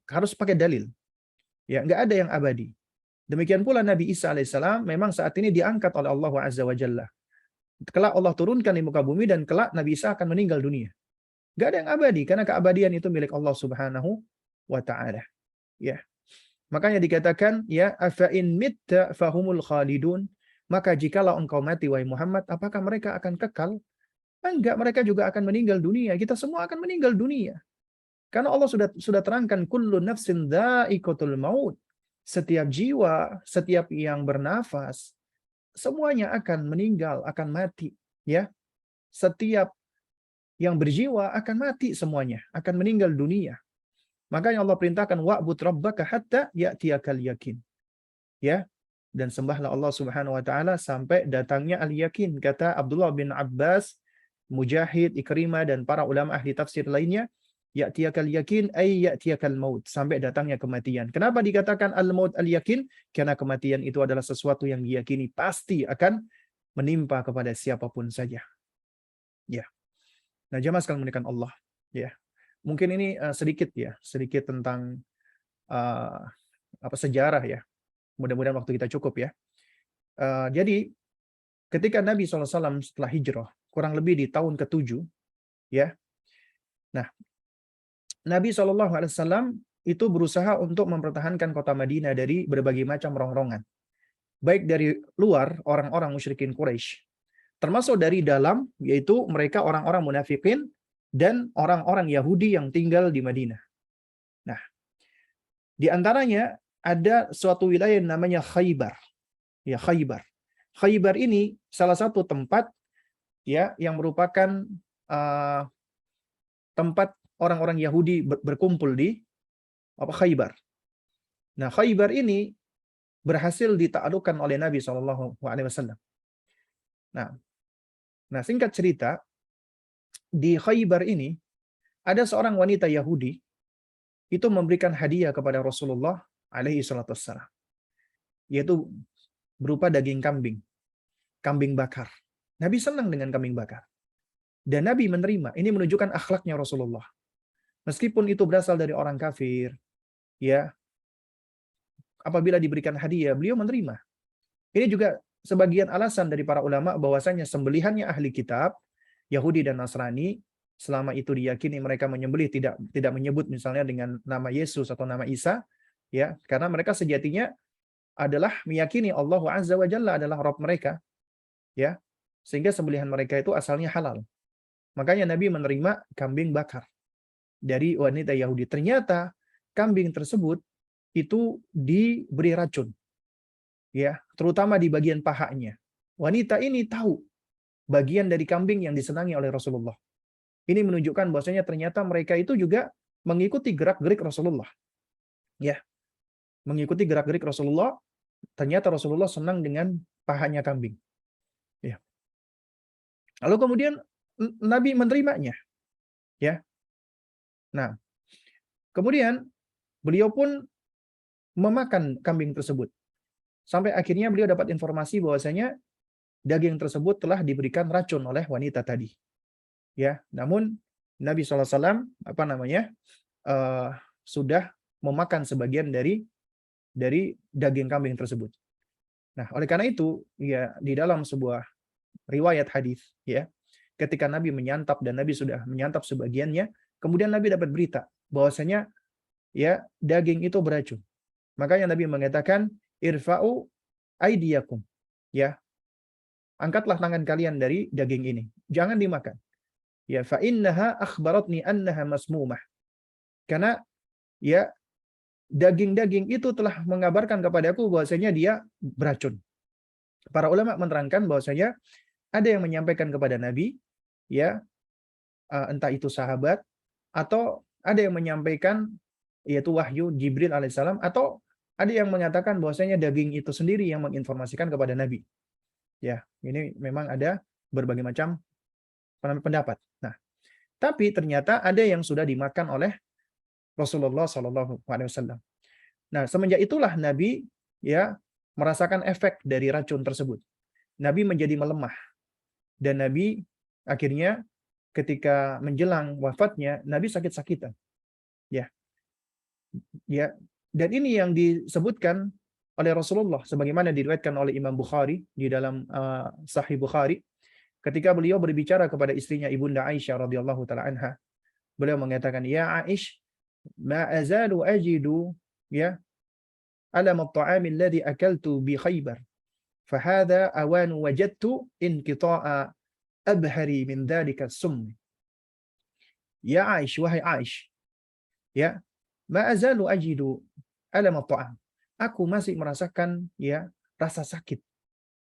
harus pakai dalil. Ya, enggak ada yang abadi. Demikian pula Nabi Isa alaihissalam memang saat ini diangkat oleh Allah Azza wa Jalla. Kelak Allah turunkan di muka bumi dan kelak Nabi Isa akan meninggal dunia. Enggak ada yang abadi karena keabadian itu milik Allah Subhanahu wa taala. Ya. Makanya dikatakan, ya, afa in mitta fahumul khalidun, maka jikalau engkau mati wahai Muhammad, apakah mereka akan kekal? Enggak, mereka juga akan meninggal dunia. Kita semua akan meninggal dunia. Karena Allah sudah terangkan kullu nafsin dha'iqatul maut. Setiap jiwa, setiap yang bernafas, semuanya akan meninggal, akan mati, ya. Setiap yang berjiwa akan mati semuanya, akan meninggal dunia. Makanya Allah perintahkan wa'bud rabbaka hatta ya'tiyakal yakin. Ya. dan sembahlah Allah Subhanahu wa taala sampai datangnya al-yakin, kata Abdullah bin Abbas, Mujahid, Ikrimah dan para ulama ahli tafsir lainnya, ya'tiyakal yakin ay ya'tiyakal maut, sampai datangnya kematian. Kenapa dikatakan al-maut al-yakin? Karena kematian itu adalah sesuatu yang diyakini pasti akan menimpa kepada siapapun saja. Ya. Nah, jamaah sekalian menekan Allah, ya. Mungkin ini sedikit tentang uh, sejarah ya. Mudah-mudahan waktu kita cukup ya. Jadi ketika Nabi SAW setelah hijrah, kurang lebih di tahun ke-7, ya. Nah, Nabi SAW itu berusaha untuk mempertahankan kota Madinah dari berbagai macam rongrongan. Baik dari luar, orang-orang musyrikin Quraisy, termasuk dari dalam, yaitu mereka orang-orang munafikin dan orang-orang Yahudi yang tinggal di Madinah. Nah, di antaranya ada suatu wilayah yang namanya Khaybar. Ya, Khaybar. Khaybar ini salah satu tempat ya yang merupakan tempat orang-orang Yahudi berkumpul di Khaybar. Nah, Khaybar ini berhasil ditaklukkan oleh Nabi SAW. Nah, singkat cerita, di Khaybar ini ada seorang wanita Yahudi itu memberikan hadiah kepada Rasulullah alaihi salatu wassalam, yaitu berupa daging kambing bakar. Nabi senang dengan kambing bakar. Dan Nabi menerima. Ini menunjukkan akhlaknya Rasulullah. Meskipun itu berasal dari orang kafir, ya, apabila diberikan hadiah, beliau menerima. Ini juga sebagian alasan dari para ulama bahwasanya sembelihannya ahli kitab, Yahudi dan Nasrani, selama itu diyakini mereka menyembelih tidak menyebut misalnya dengan nama Yesus atau nama Isa, ya, karena mereka sejatinya adalah meyakini Allah Azza wa Jalla adalah Rabb mereka, ya, sehingga sembelihan mereka itu asalnya halal. Makanya Nabi menerima kambing bakar dari wanita Yahudi. Ternyata kambing tersebut itu diberi racun, ya, terutama di bagian pahanya. Wanita ini tahu bagian dari kambing yang disenangi oleh Rasulullah. Ini menunjukkan bahwasanya ternyata mereka itu juga mengikuti gerak-gerik Rasulullah. Ya, mengikuti gerak-gerik Rasulullah. Ternyata Rasulullah senang dengan pahanya kambing. Ya. Lalu kemudian Nabi menerimanya. Ya. Nah, kemudian beliau pun memakan kambing tersebut. Sampai akhirnya beliau dapat informasi bahwasanya daging tersebut telah diberikan racun oleh wanita tadi. Ya, namun Nabi SAW sudah memakan sebagian dari daging kambing tersebut. Nah, oleh karena itu, ya, di dalam sebuah riwayat hadis, ya, ketika Nabi menyantap dan Nabi sudah menyantap sebagiannya, kemudian Nabi dapat berita bahwasanya ya daging itu beracun. Makanya Nabi mengatakan irfa'u aidiyakum, ya, angkatlah tangan kalian dari daging ini, jangan dimakan. Ya, fa innaha akhbaratni annaha masmumah. Karena ya daging-daging itu telah mengabarkan kepadaku bahwasanya dia beracun. Para ulama menerangkan bahwasanya ada yang menyampaikan kepada Nabi, ya, entah itu sahabat atau ada yang menyampaikan yaitu wahyu Jibril alaihissalam, atau ada yang mengatakan bahwasanya daging itu sendiri yang menginformasikan kepada Nabi. Ya, ini memang ada berbagai macam pendapat. Nah, tapi ternyata ada yang sudah dimakan oleh Rasulullah SAW. Nah, semenjak itulah Nabi ya merasakan efek dari racun tersebut. Nabi menjadi melemah dan Nabi akhirnya ketika menjelang wafatnya Nabi sakit-sakitan. Ya. Ya. Dan ini yang disebutkan oleh Rasulullah sebagaimana diriwayatkan oleh Imam Bukhari di dalam Sahih Bukhari. Ketika beliau berbicara kepada istrinya Ibunda Aisyah radhiyallahu taala anha, beliau mengatakan, "Ya Aish, ma azalu ajidu ya alam at-ta'am alladhi akaltu bi Khaybar. Fa hadha awan wajadtu inqita'a abhari min dhalika as-sum." Ya Aish, wahai Aish, ya, ma azalu ajidu alam at-ta'am. Aku masih merasakan ya rasa sakit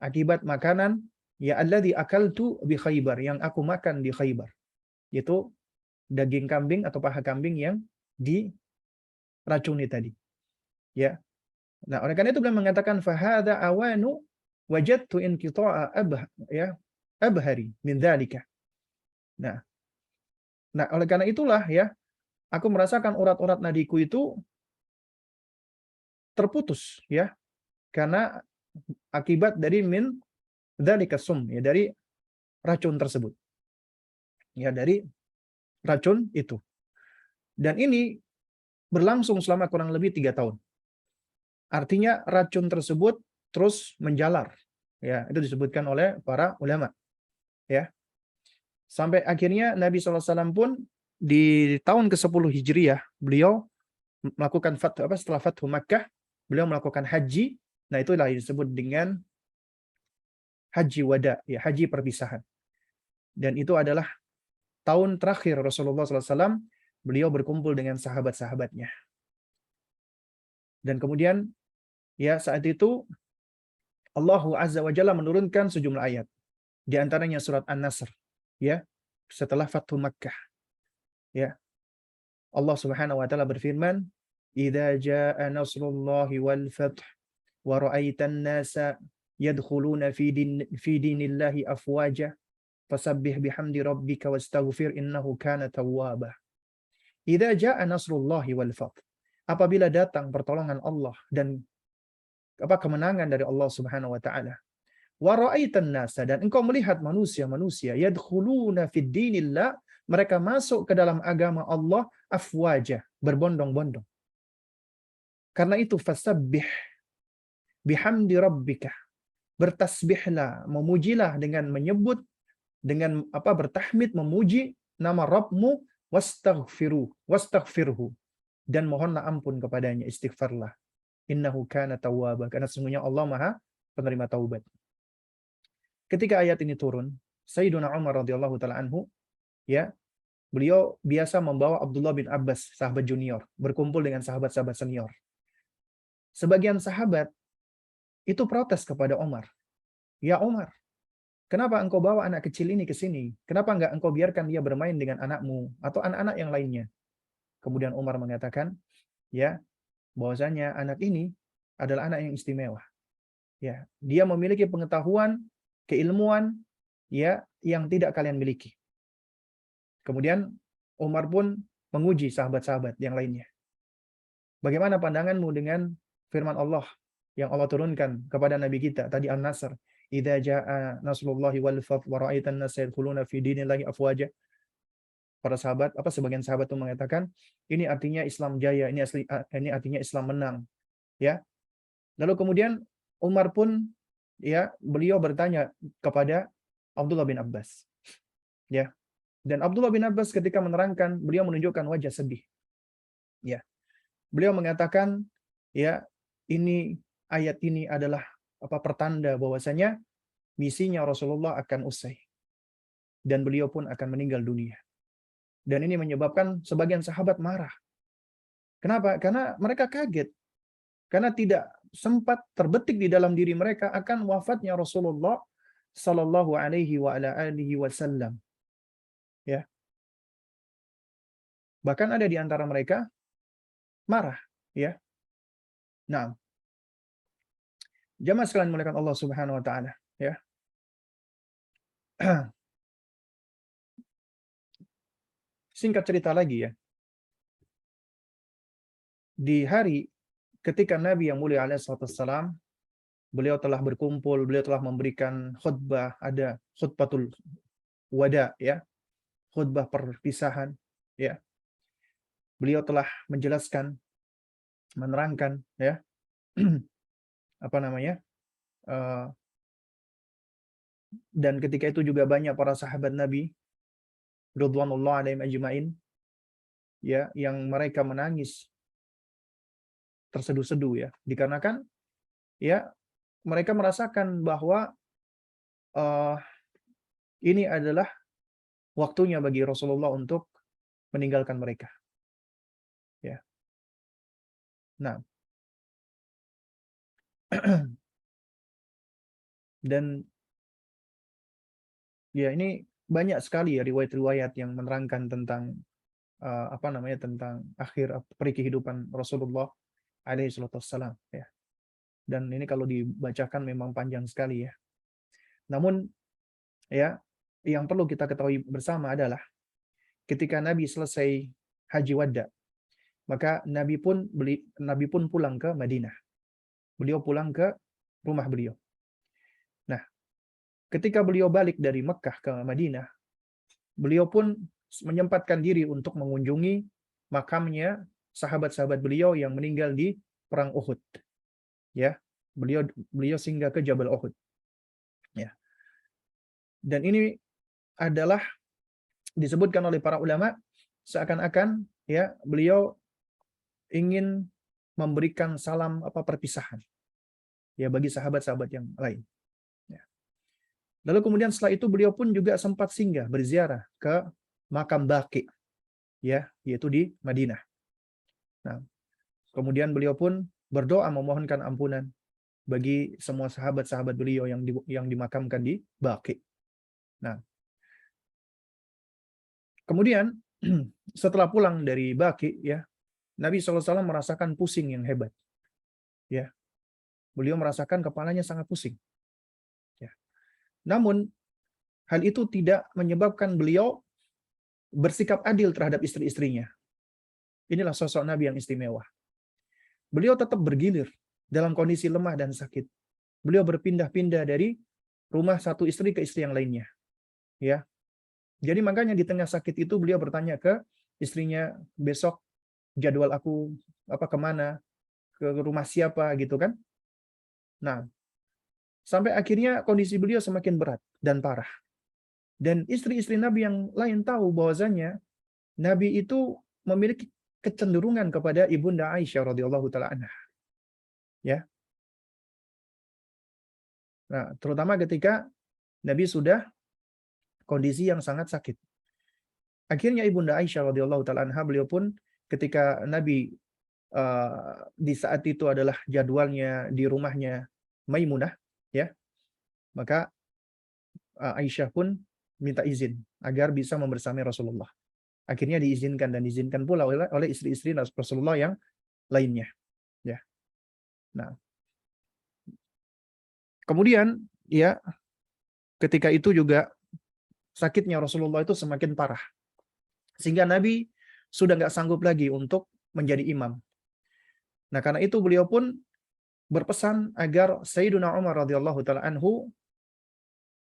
akibat makanan ya alladzi akaltu bi Khaybar, yang aku makan di Khaybar, yaitu daging kambing atau paha kambing yang diracuni tadi, ya. Nah, oleh karena itu beliau mengatakan fahadha awanu wajadtu inqita'a ya abhari min dzalika. Nah, oleh karena itulah ya, aku merasakan urat-urat nadiku itu terputus ya, karena akibat dari min dzalika sum ya, dari racun tersebut. Ya, dari racun itu. Dan ini berlangsung selama kurang lebih 3 tahun. Artinya racun tersebut terus menjalar. Ya, itu disebutkan oleh para ulama. Ya, sampai akhirnya Nabi SAW pun di tahun ke-10 Hijriah, beliau melakukan setelah Fathu Makkah, beliau melakukan haji. Nah, itulah yang disebut dengan haji wada, ya, haji perpisahan. Dan itu adalah tahun terakhir Rasulullah SAW, beliau berkumpul dengan sahabat-sahabatnya. Dan kemudian ya saat itu Allah Azza wa Jalla menurunkan sejumlah ayat. Di antaranya surat An-Nasr, ya, setelah Fathu Makkah. Ya, Allah Subhanahu wa taala berfirman, "Idza jaa nasrullahi wal fath wa ra'aitan nasa yadkhuluna fi dinillahi afwaja fasabbih bihamdi rabbika wastaghfir innahu kana tawwaba." Idza jaa nasrullahi wal fath. Apabila datang pertolongan Allah dan kemenangan dari Allah Subhanahu wa taala. Wa ra'aitan nasa, dan engkau melihat manusia-manusia yadkhuluna fid dinillah, mereka masuk ke dalam agama Allah afwaja, berbondong-bondong. Karena itu fasabbih bihamdi rabbika, bertasbihlah, memujilah dengan menyebut, dengan bertahmid, memuji nama Rabbmu, wastaghfirhu, dan mohonlah ampun kepadanya, istighfarlah. Innahu kana tawwaba, karena sesungguhnya Allah Maha penerima taubat. Ketika ayat ini turun, Sayyiduna Umar radhiyallahu taala anhu, ya, beliau biasa membawa Abdullah bin Abbas, sahabat junior, berkumpul dengan sahabat-sahabat senior. Sebagian sahabat itu protes kepada Umar. Ya Umar, kenapa engkau bawa anak kecil ini ke sini? Kenapa enggak engkau biarkan dia bermain dengan anakmu atau anak-anak yang lainnya? Kemudian Umar mengatakan, ya, bahwasanya anak ini adalah anak yang istimewa. Ya, dia memiliki pengetahuan, keilmuan, ya, yang tidak kalian miliki. Kemudian Umar pun menguji sahabat-sahabat yang lainnya. Bagaimana pandanganmu dengan firman Allah yang Allah turunkan kepada Nabi kita tadi An-Nasr, "Idza jaa nasrullahi wal fath wa ra'aitan nasa yadkhuluna fi dinillahi afwaja." Para sahabat, sebagian sahabat itu mengatakan, ini artinya Islam jaya, ini artinya Islam menang, ya. Lalu kemudian Umar pun, ya, beliau bertanya kepada Abdullah bin Abbas, ya. Dan Abdullah bin Abbas ketika menerangkan, beliau menunjukkan wajah sedih. Ya. Beliau mengatakan, ya, ini ayat ini adalah pertanda bahwasanya misinya Rasulullah akan usai. Dan beliau pun akan meninggal dunia. Dan ini menyebabkan sebagian sahabat marah. Kenapa? Karena mereka kaget. Karena tidak sempat terbetik di dalam diri mereka akan wafatnya Rasulullah sallallahu alaihi wa ala alihi wasallam. Ya. Bahkan ada di antara mereka marah, ya. Nah, jamaah sekalian muliakan Allah Subhanahu wa taala, ya. Singkat cerita lagi, ya. Di hari ketika Nabi yang mulia alaihi wassalam, beliau telah berkumpul, beliau telah memberikan khutbah, ada khutbatul wada, ya. Khutbah perpisahan, ya. Beliau telah menjelaskan, menerangkan, ya, dan ketika itu juga banyak para sahabat Nabi radhiyallahu alaihim ajmain, ya, yang mereka menangis terseduh-seduh, ya, dikarenakan, ya, mereka merasakan bahwa ini adalah waktunya bagi Rasulullah untuk meninggalkan mereka, ya. Nah, dan ya ini banyak sekali ya riwayat-riwayat yang menerangkan tentang tentang akhir peri kehidupan Rasulullah alaihi wassalam, ya. dan ini kalau dibacakan memang panjang sekali ya. Namun ya, yang perlu kita ketahui bersama adalah ketika Nabi selesai haji wada, maka Nabi pun pulang ke Madinah. Beliau pulang ke rumah beliau. Nah, ketika beliau balik dari Mekah ke Madinah, beliau pun menyempatkan diri untuk mengunjungi makamnya sahabat-sahabat beliau yang meninggal di perang Uhud. Ya, beliau singgah ke Jabal Uhud. Ya. Dan ini adalah disebutkan oleh para ulama seakan-akan ya beliau ingin memberikan salam perpisahan ya bagi sahabat-sahabat yang lain. Ya. Lalu kemudian setelah itu beliau pun juga sempat singgah berziarah ke makam Baqi ya, yaitu di Madinah. Nah, kemudian beliau pun berdoa memohonkan ampunan bagi semua sahabat-sahabat beliau yang dimakamkan di Baqi. Nah, kemudian setelah pulang dari Baqi ya, Nabi SAW merasakan pusing yang hebat. Ya, beliau merasakan kepalanya sangat pusing. Ya. Namun hal itu tidak menyebabkan beliau bersikap adil terhadap istri-istrinya. Inilah sosok Nabi yang istimewa. Beliau tetap bergilir dalam kondisi lemah dan sakit. Beliau berpindah-pindah dari rumah satu istri ke istri yang lainnya. Ya. Jadi makanya di tengah sakit itu beliau bertanya ke istrinya, besok jadwal aku kemana, ke rumah siapa gitu kan. Nah, sampai akhirnya kondisi beliau semakin berat dan parah. Dan istri-istri Nabi yang lain tahu bahwasanya Nabi itu memiliki kecenderungan kepada Ibunda Aisyah radhiyallahu taala anha. Ya. Nah, terutama ketika Nabi sudah kondisi yang sangat sakit. Akhirnya Ibunda Aisyah radhiyallahu taala anha beliau pun ketika Nabi di saat itu adalah jadwalnya di rumahnya Maimunah ya, maka Aisyah pun minta izin agar bisa membersamai Rasulullah. Akhirnya diizinkan pula oleh istri-istri Rasulullah yang lainnya. Ya. Nah, kemudian ya ketika itu juga sakitnya Rasulullah itu semakin parah. Sehingga Nabi sudah nggak sanggup lagi untuk menjadi imam. Nah, karena itu beliau pun berpesan agar Sayyiduna Umar radhiyallahu taala anhu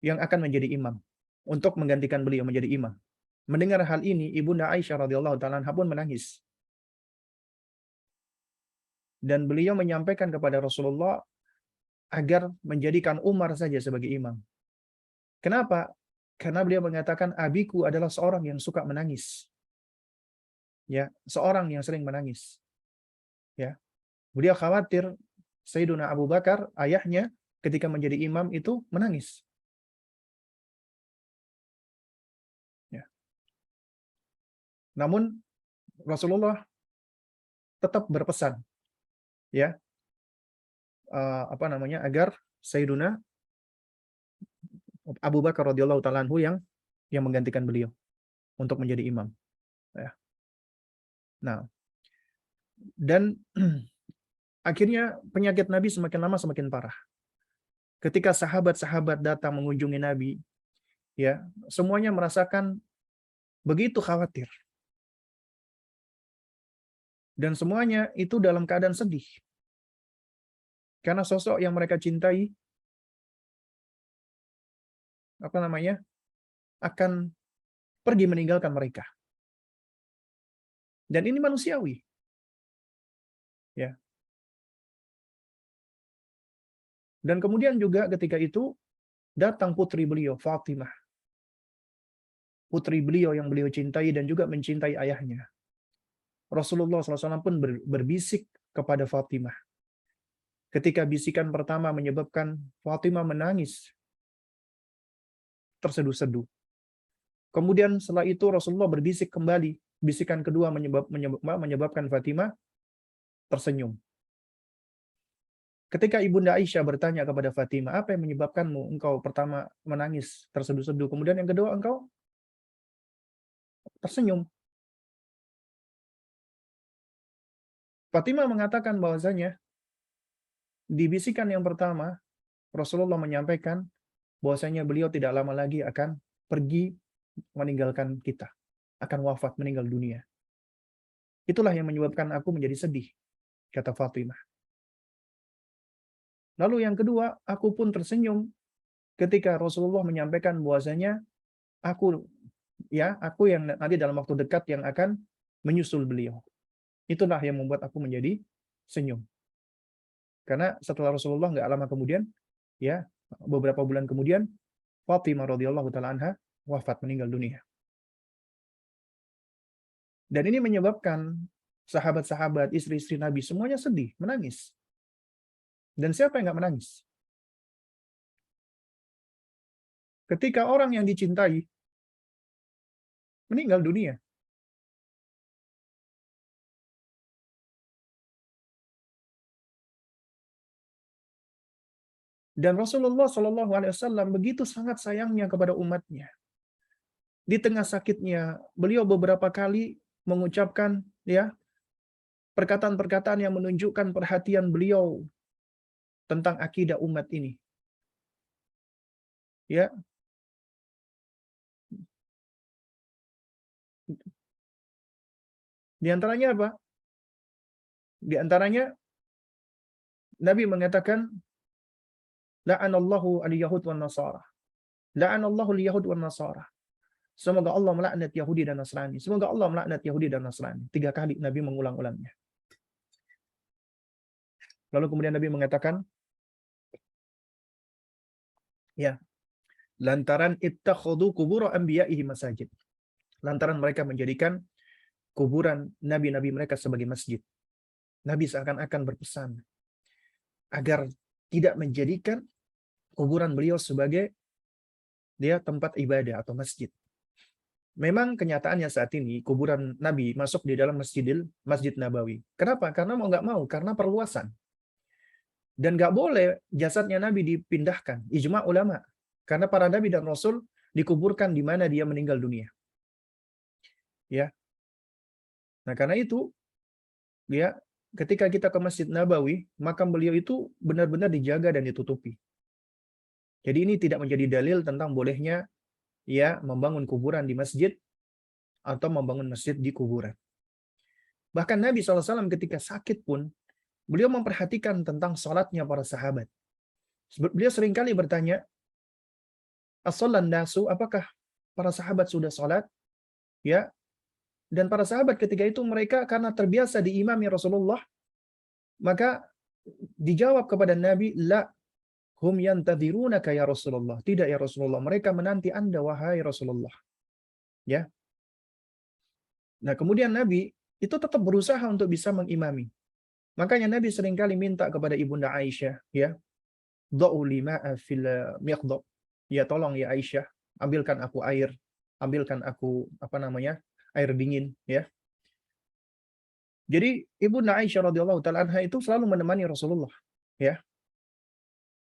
yang akan menjadi imam untuk menggantikan beliau menjadi imam. Mendengar hal ini, Ibunda Aisyah radhiyallahu taala anha pun menangis. Dan beliau menyampaikan kepada Rasulullah agar menjadikan Umar saja sebagai imam. Kenapa? Karena beliau mengatakan abiku adalah seorang yang suka menangis. Ya, seorang yang sering menangis. Ya. Beliau khawatir Sayyiduna Abu Bakar, ayahnya ketika menjadi imam itu menangis. Ya. Namun Rasulullah tetap berpesan ya, agar Sayyiduna Abu Bakar radhiyallahu taala anhu yang menggantikan beliau untuk menjadi imam. Ya. Nah, dan akhirnya penyakit Nabi semakin lama semakin parah. Ketika sahabat-sahabat datang mengunjungi Nabi, ya, semuanya merasakan begitu khawatir. Dan semuanya itu dalam keadaan sedih. Karena sosok yang mereka cintai akan pergi meninggalkan mereka. Dan ini manusiawi. Ya. Dan kemudian juga ketika itu datang putri beliau, Fatimah. Putri beliau yang beliau cintai dan juga mencintai ayahnya. Rasulullah SAW pun berbisik kepada Fatimah. Ketika bisikan pertama menyebabkan Fatimah menangis, terseduh-seduh. Kemudian setelah itu Rasulullah berbisik kembali. Bisikan kedua menyebabkan Fatimah tersenyum. Ketika Ibunda Aisyah bertanya kepada Fatimah, apa yang menyebabkanmu engkau pertama menangis, terseduh-seduh, kemudian yang kedua engkau tersenyum. Fatimah mengatakan bahwasanya Di bisikan yang pertama, Rasulullah menyampaikan bahwasanya beliau tidak lama lagi akan pergi meninggalkan kita, akan wafat meninggal dunia. Itulah yang menyebabkan aku menjadi sedih, kata Fatimah. Lalu yang kedua, aku pun tersenyum ketika Rasulullah menyampaikan bahwasanya aku aku yang nanti dalam waktu dekat yang akan menyusul beliau. Itulah yang membuat aku menjadi senyum. Karena setelah Rasulullah nggak lama kemudian, ya beberapa bulan kemudian, Fatimah radhiyallahu taala anha wafat meninggal dunia. Dan ini menyebabkan sahabat-sahabat, istri-istri Nabi semuanya sedih, menangis. Dan siapa yang nggak menangis? Ketika orang yang dicintai meninggal dunia. Dan Rasulullah Shallallahu Alaihi Wasallam begitu sangat sayangnya kepada umatnya. Di tengah sakitnya, beliau beberapa kali mengucapkan perkataan-perkataan yang menunjukkan perhatian beliau tentang akidah umat ini. Ya, di antaranya apa? Di antaranya Nabi mengatakan, la'anallahu al-yahud wan nasara. La'anallahu al-yahud wan nasara. Semoga Allah melaknat Yahudi dan Nasrani. Semoga Allah melaknat Yahudi dan Nasrani. 3 kali Nabi mengulang-ulangnya. Lalu kemudian Nabi mengatakan, ya, lantaran ittakhadhu qubur anbiya'ihi masajid. Lantaran mereka menjadikan kuburan nabi-nabi mereka sebagai masjid. Nabi seakan-akan berpesan agar tidak menjadikan kuburan beliau sebagai tempat ibadah atau masjid. Memang kenyataannya saat ini kuburan Nabi masuk di dalam Masjid Nabawi. Kenapa? Karena mau nggak mau, karena perluasan. Dan nggak boleh jasadnya Nabi dipindahkan. Ijma ulama. Karena para Nabi dan Rasul dikuburkan di mana dia meninggal dunia. Ya. Nah karena itu, ketika kita ke Masjid Nabawi, makam beliau itu benar-benar dijaga dan ditutupi. Jadi ini tidak menjadi dalil tentang bolehnya membangun kuburan di masjid atau membangun masjid di kuburan. Bahkan Nabi SAW ketika sakit pun, beliau memperhatikan tentang sholatnya para sahabat. Beliau seringkali bertanya, as-shallan nasu, apakah para sahabat sudah sholat? Ya. Dan para sahabat ketika itu mereka karena terbiasa diimami Rasulullah, maka dijawab kepada Nabi, la hum yantadhirunaka ya Rasulullah. Tidak ya Rasulullah, mereka menanti Anda wahai Rasulullah. Ya. Nah, kemudian Nabi itu tetap berusaha untuk bisa mengimami. Makanya Nabi seringkali minta kepada Ibunda Aisyah, dha'u lima'a fil miqdab. Ya tolong ya Aisyah, ambilkan aku air, ambilkan aku air dingin, ya. Jadi Ibunda Aisyah radhiyallahu taala anha itu selalu menemani Rasulullah, ya.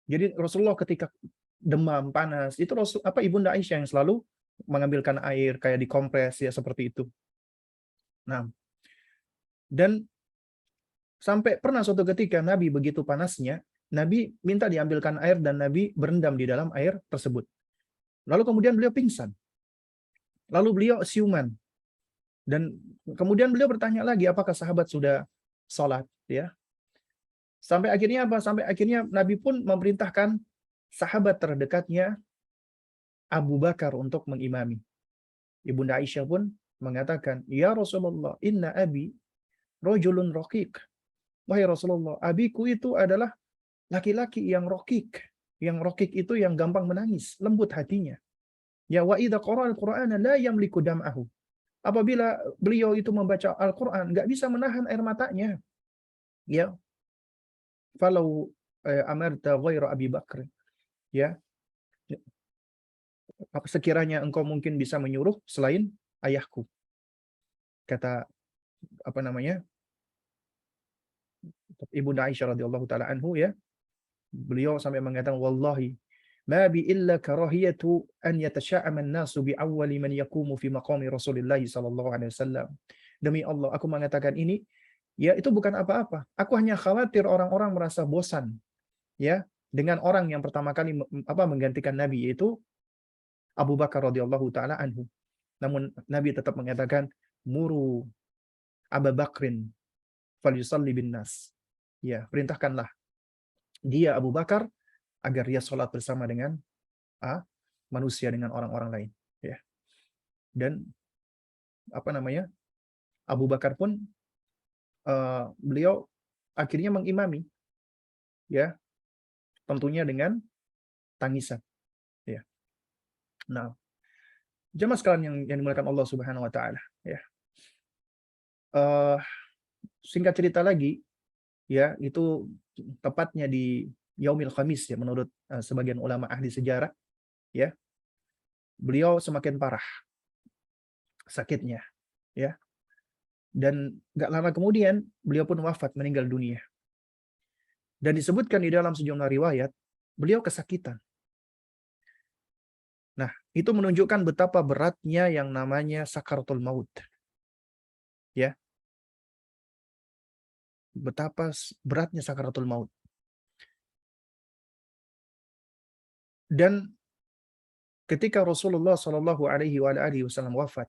Jadi Rasulullah ketika demam, panas, itu Ibunda Aisyah yang selalu mengambilkan air kayak dikompres ya seperti itu. Nah, dan sampai pernah suatu ketika Nabi begitu panasnya, Nabi minta diambilkan air dan Nabi berendam di dalam air tersebut. Lalu kemudian beliau pingsan. Lalu beliau siuman. Dan kemudian beliau bertanya lagi, apakah sahabat sudah sholat? Ya. Sampai akhirnya apa? Sampai akhirnya Nabi pun memerintahkan sahabat terdekatnya Abu Bakar untuk mengimami. Ibunda Aisyah pun mengatakan, ya Rasulullah, inna abi rojulun rokik. Wahai Rasulullah, abiku itu adalah laki-laki yang rokik. Yang rokik itu yang gampang menangis, lembut hatinya. Ya wa idza qara'al Qur'ana la yamliku dam'ahu. Apabila beliau itu membaca Al-Qur'an, enggak bisa menahan air matanya. Ya. Falau amarta ghaira Abi Bakr. Ya. Sekiranya engkau mungkin bisa menyuruh selain ayahku. Kata Ibunda Aisyah radhiyallahu taala anhu, ya. Beliau sampai mengatakan, wallahi ma bi illa karahiyatu an yatasha'ama an-nasu bi awwali man yaqumu fi maqami Rasulillah sallallahu alaihi wasallam. Demi Allah aku mengatakan ini Ya, itu bukan apa-apa. Aku hanya khawatir orang-orang merasa bosan ya dengan orang yang pertama kali menggantikan Nabi, yaitu Abu Bakar radhiyallahu taala anhu. Namun Nabi tetap mengatakan, muru Abu Bakrin falyusalli bin nas. Ya, perintahkanlah dia Abu Bakar agar dia sholat bersama dengan manusia, dengan orang-orang lain. Ya. Dan apa namanya, Abu Bakar pun beliau akhirnya mengimami, ya, tentunya dengan tangisan. Ya. Nah, jemaah sekalian yang dimuliakan Allah Subhanahu Wa Taala. Ya. Singkat cerita lagi, ya, itu tepatnya di Yaumil Khamis, ya, menurut sebagian ulama ahli sejarah, ya, beliau semakin parah sakitnya, ya, dan gak lama kemudian beliau pun wafat, meninggal dunia. Dan disebutkan di dalam sejumlah riwayat beliau kesakitan. Nah, itu menunjukkan betapa beratnya yang namanya sakaratul maut, ya, betapa beratnya sakaratul maut. Dan ketika Rasulullah Shallallahu Alaihi Wasallam wafat,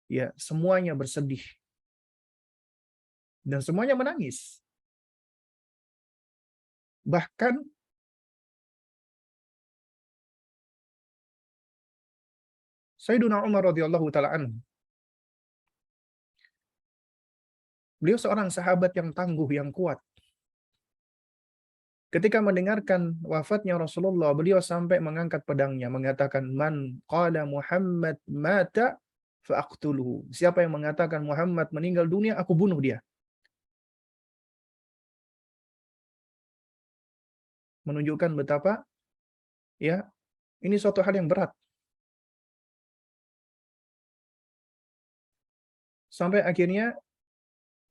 ya, semuanya bersedih dan semuanya menangis. Bahkan Sayyiduna Umar radhiyallahu taala anhu, beliau seorang sahabat yang tangguh, yang kuat. Ketika mendengarkan wafatnya Rasulullah, beliau sampai mengangkat pedangnya, mengatakan, man qala Muhammad mata fa'aqtuluhu. Siapa yang mengatakan Muhammad meninggal dunia, aku bunuh dia. Menunjukkan betapa, ya, ini suatu hal yang berat. Sampai akhirnya,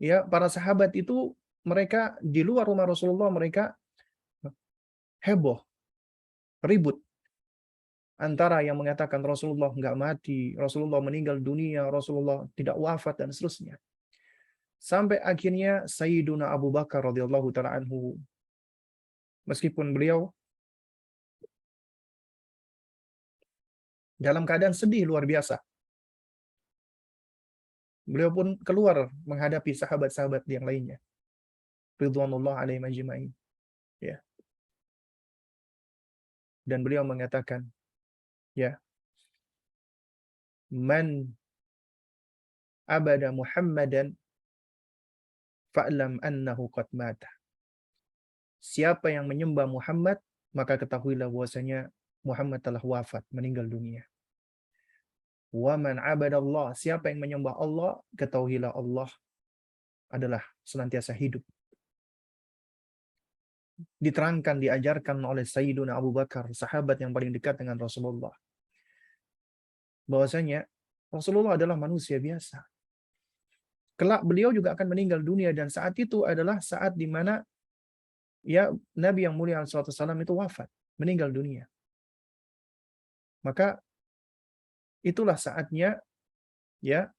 ya, para sahabat itu, mereka di luar rumah Rasulullah, mereka heboh, ribut. Antara yang mengatakan Rasulullah nggak mati, Rasulullah meninggal dunia, Rasulullah tidak wafat, dan seterusnya. Sampai akhirnya Sayyiduna Abu Bakar radhiyallahu taala anhu, meskipun beliau dalam keadaan sedih luar biasa, beliau pun keluar menghadapi sahabat-sahabat yang lainnya, ridwanullah alaihim ajma'in, ya. Dan beliau mengatakan, ya, man abada Muhammadan fa'lam annahu qad mata. Siapa yang menyembah Muhammad, maka ketahuilah bahwasanya Muhammad telah wafat, meninggal dunia. Wa man abadallah, siapa yang menyembah Allah, ketahuilah Allah adalah senantiasa hidup. Diterangkan, diajarkan oleh Sayyiduna Abu Bakar, sahabat yang paling dekat dengan Rasulullah, bahwasanya Rasulullah adalah manusia biasa. Kelak beliau juga akan meninggal dunia, dan saat itu adalah saat di mana, ya, Nabi yang mulia SAW itu wafat, meninggal dunia. Maka itulah saatnya, ya,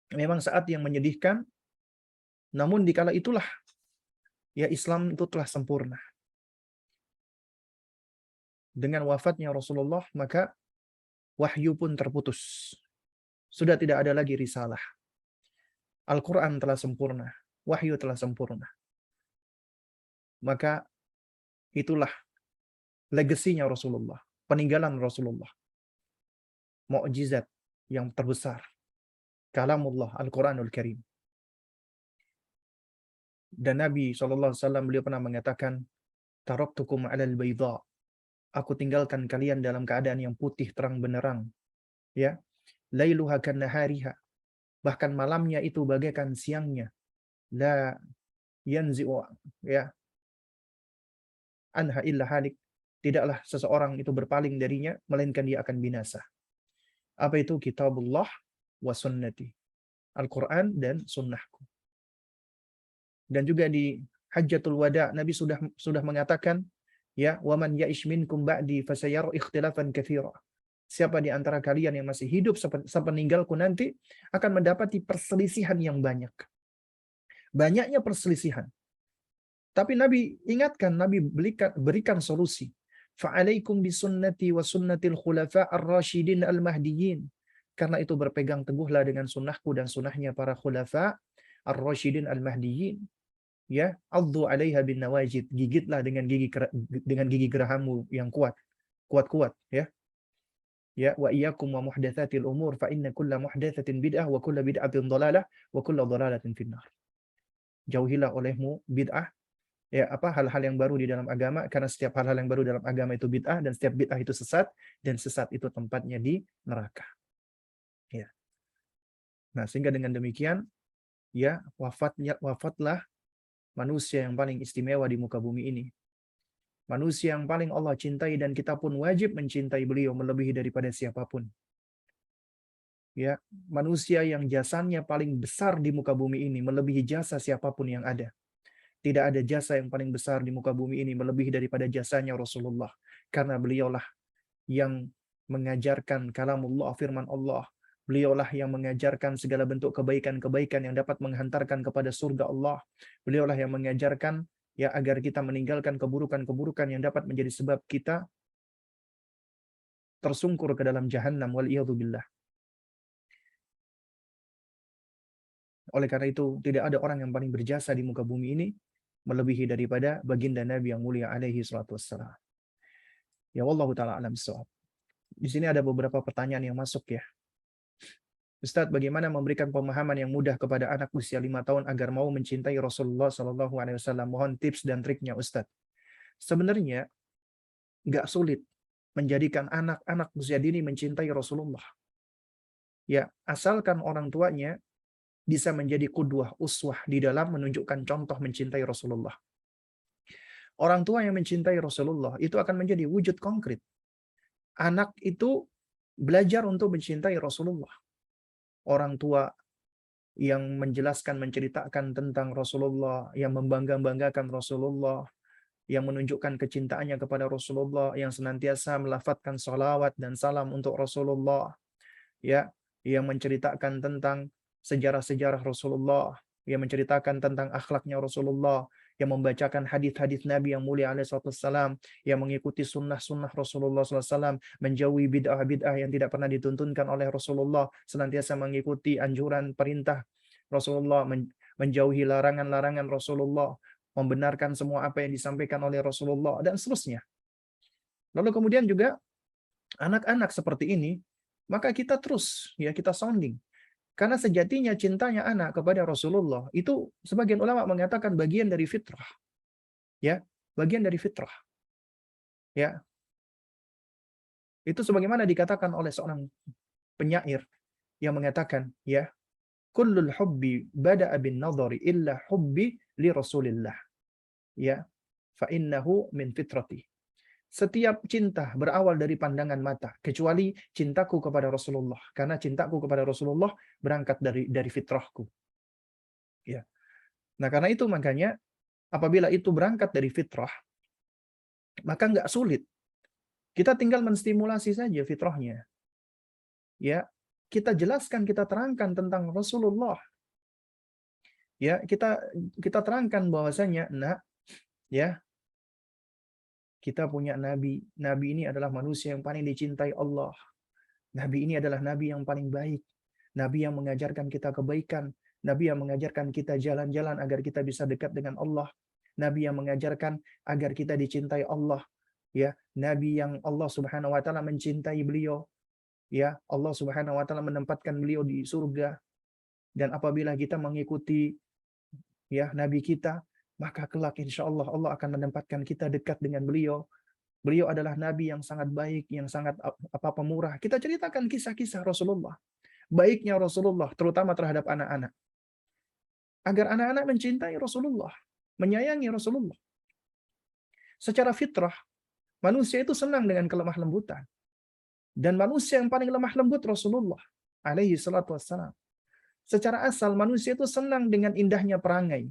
memang saat yang menyedihkan, namun dikala itulah, ya, Islam itu telah sempurna. Dengan wafatnya Rasulullah, maka wahyu pun terputus. Sudah tidak ada lagi risalah. Al-Quran telah sempurna, wahyu telah sempurna. Maka itulah legasinya Rasulullah, peninggalan Rasulullah. Mukjizat yang terbesar, kalamullah, Al-Quranul Karim. Dan Nabi SAW, beliau pernah mengatakan, taraktukum alal bayda. Aku tinggalkan kalian dalam keadaan yang putih terang benderang. Ya, lailuha kannahariha. Bahkan malamnya itu bagaikan siangnya. La yanzi'u, ya, anha illa halik. Tidaklah seseorang itu berpaling darinya, melainkan dia akan binasa. Apa itu? Kitabullah wa sunnati. Al-Quran dan sunnahku. Dan juga di Hajjatul Wada, Nabi sudah mengatakan, ya, wa man ya'ish minkum ba'di fasayara ikhtilafan katsira. Siapa di antara kalian yang masih hidup sepeninggalku nanti akan mendapati perselisihan yang banyak. Banyaknya perselisihan. Tapi Nabi ingatkan, Nabi berikan solusi. Fa'alaikum bisunnati wa sunnatil khulafa ar-rasyidin al-mahdiyyin. Karena itu berpegang teguhlah dengan sunnahku dan sunnahnya para khulafa ar-rasyidin al-mahdiyyin. Ya, addu 'alaiha bin nawajid. Gigitlah dengan gigi gerahammu yang kuat. Kuat-kuat, ya. Ya, wa iyyakum wa muhdatsatil umur fa inna kulla muhdatsatin bid'ah wa kulla bid'atin dhalalah wa kulla dhalalatin finnar. Jauhilah olehmu bid'ah, ya, hal-hal yang baru di dalam agama, karena setiap hal-hal yang baru dalam agama itu bid'ah, dan setiap bid'ah itu sesat, dan sesat itu tempatnya di neraka. Ya. Nah, sehingga dengan demikian, ya, wafatlah manusia yang paling istimewa di muka bumi ini. Manusia yang paling Allah cintai, dan kita pun wajib mencintai beliau melebihi daripada siapapun. Ya, manusia yang jasanya paling besar di muka bumi ini melebihi jasa siapapun yang ada. Tidak ada jasa yang paling besar di muka bumi ini melebihi daripada jasanya Rasulullah. Karena beliaulah yang mengajarkan kalamullah, firman Allah. Beliaulah yang mengajarkan segala bentuk kebaikan-kebaikan yang dapat menghantarkan kepada surga Allah. Beliaulah yang mengajarkan, ya, agar kita meninggalkan keburukan-keburukan yang dapat menjadi sebab kita tersungkur ke dalam jahannam, waliyadzubillah. Oleh karena itu, tidak ada orang yang paling berjasa di muka bumi ini melebihi daripada baginda Nabi yang mulia alaihi salatu wassalam. Ya, wallahu ta'ala alam bissawab. Di sini ada beberapa pertanyaan yang masuk, ya. Ustadz, bagaimana memberikan pemahaman yang mudah kepada anak usia 5 tahun agar mau mencintai Rasulullah SAW? Mohon tips dan triknya, Ustadz. Sebenarnya nggak sulit menjadikan anak-anak usia dini mencintai Rasulullah. Ya, asalkan orang tuanya bisa menjadi qudwah, uswah di dalam menunjukkan contoh mencintai Rasulullah. Orang tua yang mencintai Rasulullah itu akan menjadi wujud konkret. Anak itu belajar untuk mencintai Rasulullah. Orang tua yang menjelaskan, menceritakan tentang Rasulullah, yang membangga-banggakan Rasulullah, yang menunjukkan kecintaannya kepada Rasulullah, yang senantiasa melafadzkan salawat dan salam untuk Rasulullah, ya, yang menceritakan tentang sejarah-sejarah Rasulullah, yang menceritakan tentang akhlaknya Rasulullah, yang membacakan hadis-hadis Nabi yang mulia alaihissalam, yang mengikuti sunnah-sunnah Rasulullah SAW, menjauhi bid'ah-bid'ah yang tidak pernah dituntunkan oleh Rasulullah, senantiasa mengikuti anjuran perintah Rasulullah, menjauhi larangan-larangan Rasulullah, membenarkan semua apa yang disampaikan oleh Rasulullah, dan seterusnya. Lalu kemudian juga anak-anak seperti ini, maka kita terus, ya, kita sounding. Karena sejatinya cintanya anak kepada Rasulullah itu sebagian ulama mengatakan bagian dari fitrah. Ya, bagian dari fitrah. Ya. Itu sebagaimana dikatakan oleh seorang penyair yang mengatakan, ya, kullul hubbi bada'a bin nadhari illa hubbi li Rasulillah. Ya, fa innahu min fitrati. Setiap cinta berawal dari pandangan mata, kecuali cintaku kepada Rasulullah. Karena cintaku kepada Rasulullah berangkat dari fitrahku. Ya. Nah, karena itu makanya apabila itu berangkat dari fitrah, maka nggak sulit. Kita tinggal menstimulasi saja fitrahnya. Ya, kita jelaskan, kita terangkan tentang Rasulullah. Ya, kita terangkan bahwasanya, nah, ya, kita punya nabi. Nabi ini adalah manusia yang paling dicintai Allah. Nabi ini adalah nabi yang paling baik. Nabi yang mengajarkan kita kebaikan. Nabi yang mengajarkan kita jalan-jalan agar kita bisa dekat dengan Allah. Nabi yang mengajarkan agar kita dicintai Allah. Ya, nabi yang Allah Subhanahu wa taala mencintai beliau. Ya, Allah Subhanahu wa taala menempatkan beliau di surga. Dan apabila kita mengikuti, ya, nabi kita, maka kelak insya Allah Allah akan menempatkan kita dekat dengan beliau. Beliau adalah nabi yang sangat baik, yang sangat pemurah. Kita ceritakan kisah-kisah Rasulullah. Baiknya Rasulullah, terutama terhadap anak-anak. Agar anak-anak mencintai Rasulullah, menyayangi Rasulullah. Secara fitrah, manusia itu senang dengan kelemah lembutan. Dan manusia yang paling lemah lembut Rasulullah alaihi salatu wassalam. Secara asal manusia itu senang dengan indahnya perangai.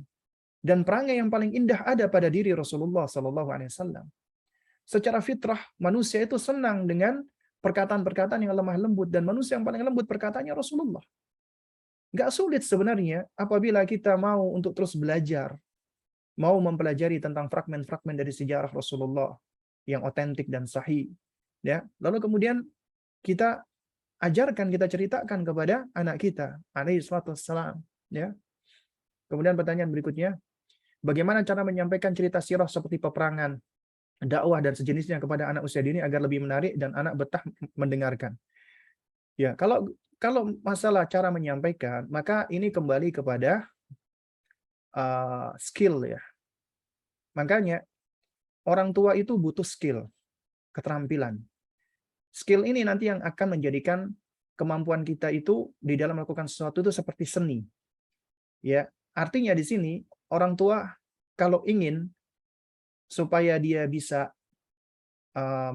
Dan perangai yang paling indah ada pada diri Rasulullah sallallahu alaihi wasallam. Secara fitrah manusia itu senang dengan perkataan-perkataan yang lemah lembut, dan manusia yang paling lembut perkataannya Rasulullah. Nggak sulit sebenarnya apabila kita mau untuk terus belajar, mau mempelajari tentang fragmen-fragmen dari sejarah Rasulullah yang otentik dan sahih. Ya, lalu kemudian kita ajarkan, kita ceritakan kepada anak kita, alaihi salatu wassalam. Ya. Kemudian pertanyaan berikutnya, bagaimana cara menyampaikan cerita sirah seperti peperangan, dakwah dan sejenisnya kepada anak usia dini agar lebih menarik dan anak betah mendengarkan? Ya, kalau masalah cara menyampaikan, maka ini kembali kepada skill ya. Makanya orang tua itu butuh skill, keterampilan. Skill ini nanti yang akan menjadikan kemampuan kita itu di dalam melakukan sesuatu itu seperti seni. Ya, artinya di sini orang tua kalau ingin supaya dia bisa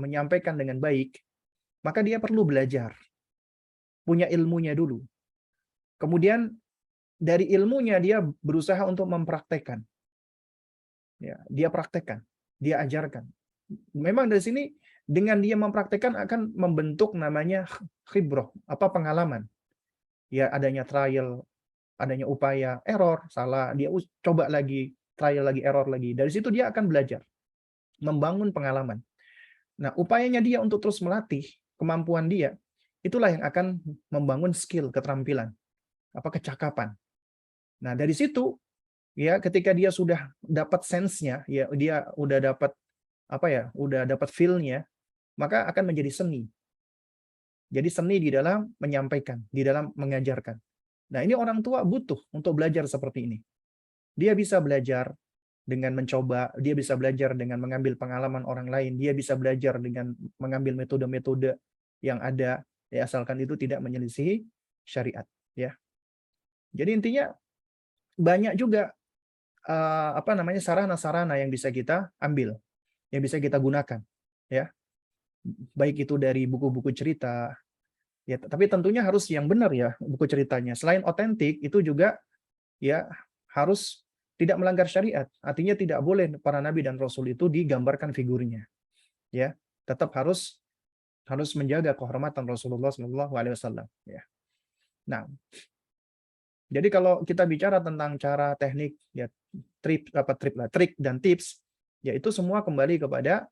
menyampaikan dengan baik, maka dia perlu belajar, punya ilmunya dulu. Kemudian dari ilmunya dia berusaha untuk mempraktekkan. Ya, dia praktekkan, dia ajarkan. Memang dari sini dengan dia mempraktekkan akan membentuk namanya khibrah, apa pengalaman. Ya, adanya trial, adanya upaya, error, salah, dia coba lagi, trial lagi, error lagi. Dari situ dia akan belajar, membangun pengalaman. Nah, upayanya dia untuk terus melatih kemampuan dia, itulah yang akan membangun skill, keterampilan, apa kecakapan. Nah, dari situ ya ketika dia sudah dapat sense-nya, ya dia udah dapat apa ya, udah dapat feel-nya, maka akan menjadi seni. Jadi seni di dalam menyampaikan, di dalam mengajarkan. Nah, ini orang tua butuh untuk belajar seperti ini. Dia bisa belajar dengan mencoba, dia bisa belajar dengan mengambil pengalaman orang lain, dia bisa belajar dengan mengambil metode-metode yang ada, ya asalkan itu tidak menyelisihi syariat, ya. Jadi intinya banyak juga apa namanya sarana-sarana yang bisa kita ambil, yang bisa kita gunakan, ya. Baik itu dari buku-buku cerita, ya, tapi tentunya harus yang benar ya buku ceritanya. Selain otentik, itu juga ya harus tidak melanggar syariat. Artinya tidak boleh para nabi dan rasul itu digambarkan figurnya. Ya, tetap harus menjaga kehormatan Rasulullah SAW. Ya. Nah, jadi kalau kita bicara tentang cara teknik ya trik dan tips, ya itu semua kembali kepada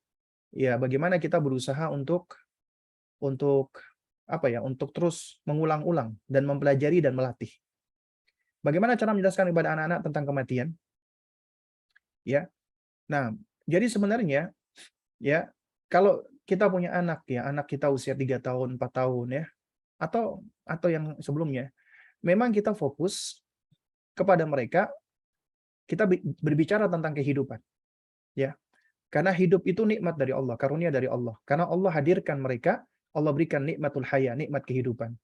ya bagaimana kita berusaha untuk apa ya, untuk terus mengulang-ulang dan mempelajari dan melatih. Bagaimana cara menjelaskan kepada anak-anak tentang kematian? Ya. Nah, jadi sebenarnya ya kalau kita punya anak ya, anak kita usia 3 tahun, 4 tahun ya, atau yang sebelumnya, memang kita fokus kepada mereka, kita berbicara tentang kehidupan, ya. Karena hidup itu nikmat dari Allah, karunia dari Allah. Karena Allah hadirkan mereka, Allah berikan nikmatul haya, nikmat kehidupan.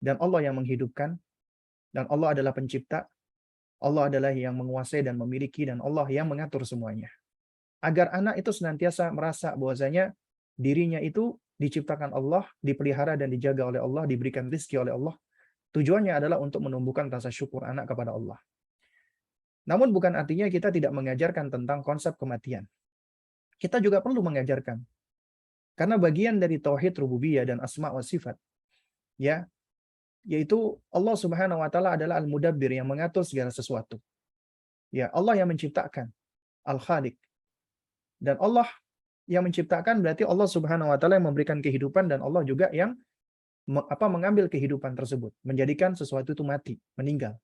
Dan Allah yang menghidupkan, dan Allah adalah pencipta, Allah adalah yang menguasai dan memiliki, dan Allah yang mengatur semuanya. Agar anak itu senantiasa merasa bahwasanya dirinya itu diciptakan Allah, dipelihara dan dijaga oleh Allah, diberikan rezeki oleh Allah. Tujuannya adalah untuk menumbuhkan rasa syukur anak kepada Allah. Namun bukan artinya kita tidak mengajarkan tentang konsep kematian. Kita juga perlu mengajarkan. Karena bagian dari tauhid rububiyah dan asma wa sifat, ya, yaitu Allah Subhanahu wa taala adalah Al-Mudabbir yang mengatur segala sesuatu. Ya, Allah yang menciptakan, Al-Khaliq. Dan Allah yang menciptakan berarti Allah Subhanahu wa taala yang memberikan kehidupan, dan Allah juga yang mengambil kehidupan tersebut, menjadikan sesuatu itu mati, meninggal.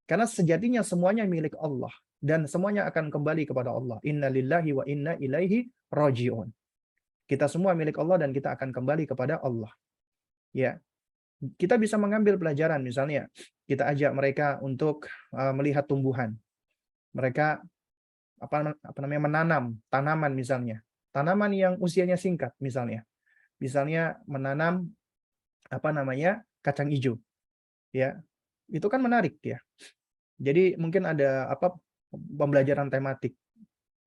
Karena sejatinya semuanya milik Allah dan semuanya akan kembali kepada Allah. Inna lillahi wa inna ilaihi raji'un. Kita semua milik Allah dan kita akan kembali kepada Allah. Ya. Kita bisa mengambil pelajaran, misalnya kita ajak mereka untuk melihat tumbuhan. Mereka apa namanya menanam tanaman misalnya. Tanaman yang usianya singkat misalnya. Misalnya menanam apa namanya kacang hijau. Ya. Itu kan menarik ya. Jadi mungkin ada apa pembelajaran tematik.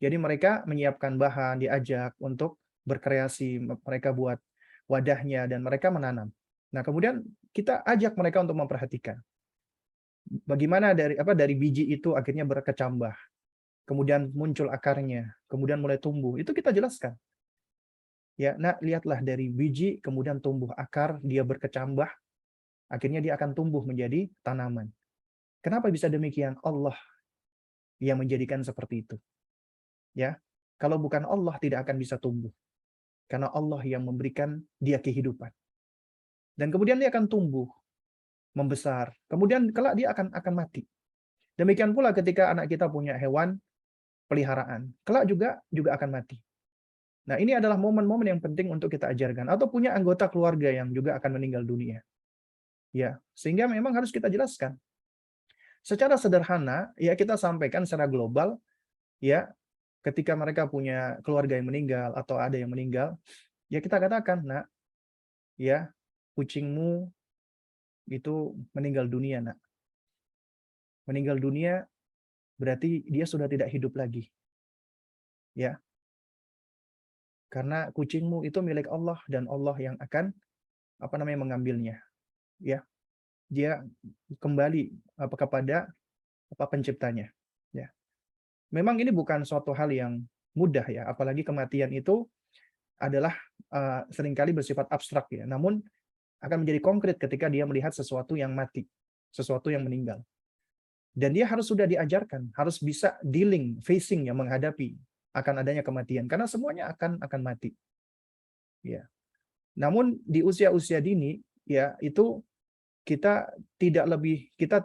Jadi mereka menyiapkan bahan, diajak untuk berkreasi, mereka buat wadahnya dan mereka menanam. Nah, kemudian kita ajak mereka untuk memperhatikan bagaimana dari biji itu akhirnya berkecambah, kemudian muncul akarnya, kemudian mulai tumbuh. Itu kita jelaskan. Ya, nah lihatlah dari biji kemudian tumbuh akar, dia berkecambah, Akhirnya dia akan tumbuh menjadi tanaman. Kenapa bisa demikian? Allah yang menjadikan seperti itu. Ya, kalau bukan Allah tidak akan bisa tumbuh. Karena Allah yang memberikan dia kehidupan. Dan kemudian dia akan tumbuh, membesar. Kemudian kelak dia akan mati. Demikian pula ketika anak kita punya hewan peliharaan, kelak juga akan mati. Nah, ini adalah momen-momen yang penting untuk kita ajarkan. Atau punya anggota keluarga yang juga akan meninggal dunia. Ya, sehingga memang harus kita jelaskan. Secara sederhana, ya kita sampaikan secara global, ya, ketika mereka punya keluarga yang meninggal atau ada yang meninggal, ya kita katakan, nak, ya, kucingmu itu meninggal dunia, nak. Meninggal dunia berarti dia sudah tidak hidup lagi. Ya, karena kucingmu itu milik Allah dan Allah yang akan mengambilnya. Ya, dia kembali kepada penciptanya. Ya. Memang ini bukan suatu hal yang mudah ya, apalagi kematian itu adalah seringkali bersifat abstrak ya. Namun akan menjadi konkret ketika dia melihat sesuatu yang mati, sesuatu yang meninggal. Dan dia harus sudah diajarkan, harus bisa dealing, facing ya, menghadapi akan adanya kematian karena semuanya akan mati. Ya. Namun di usia-usia dini ya itu kita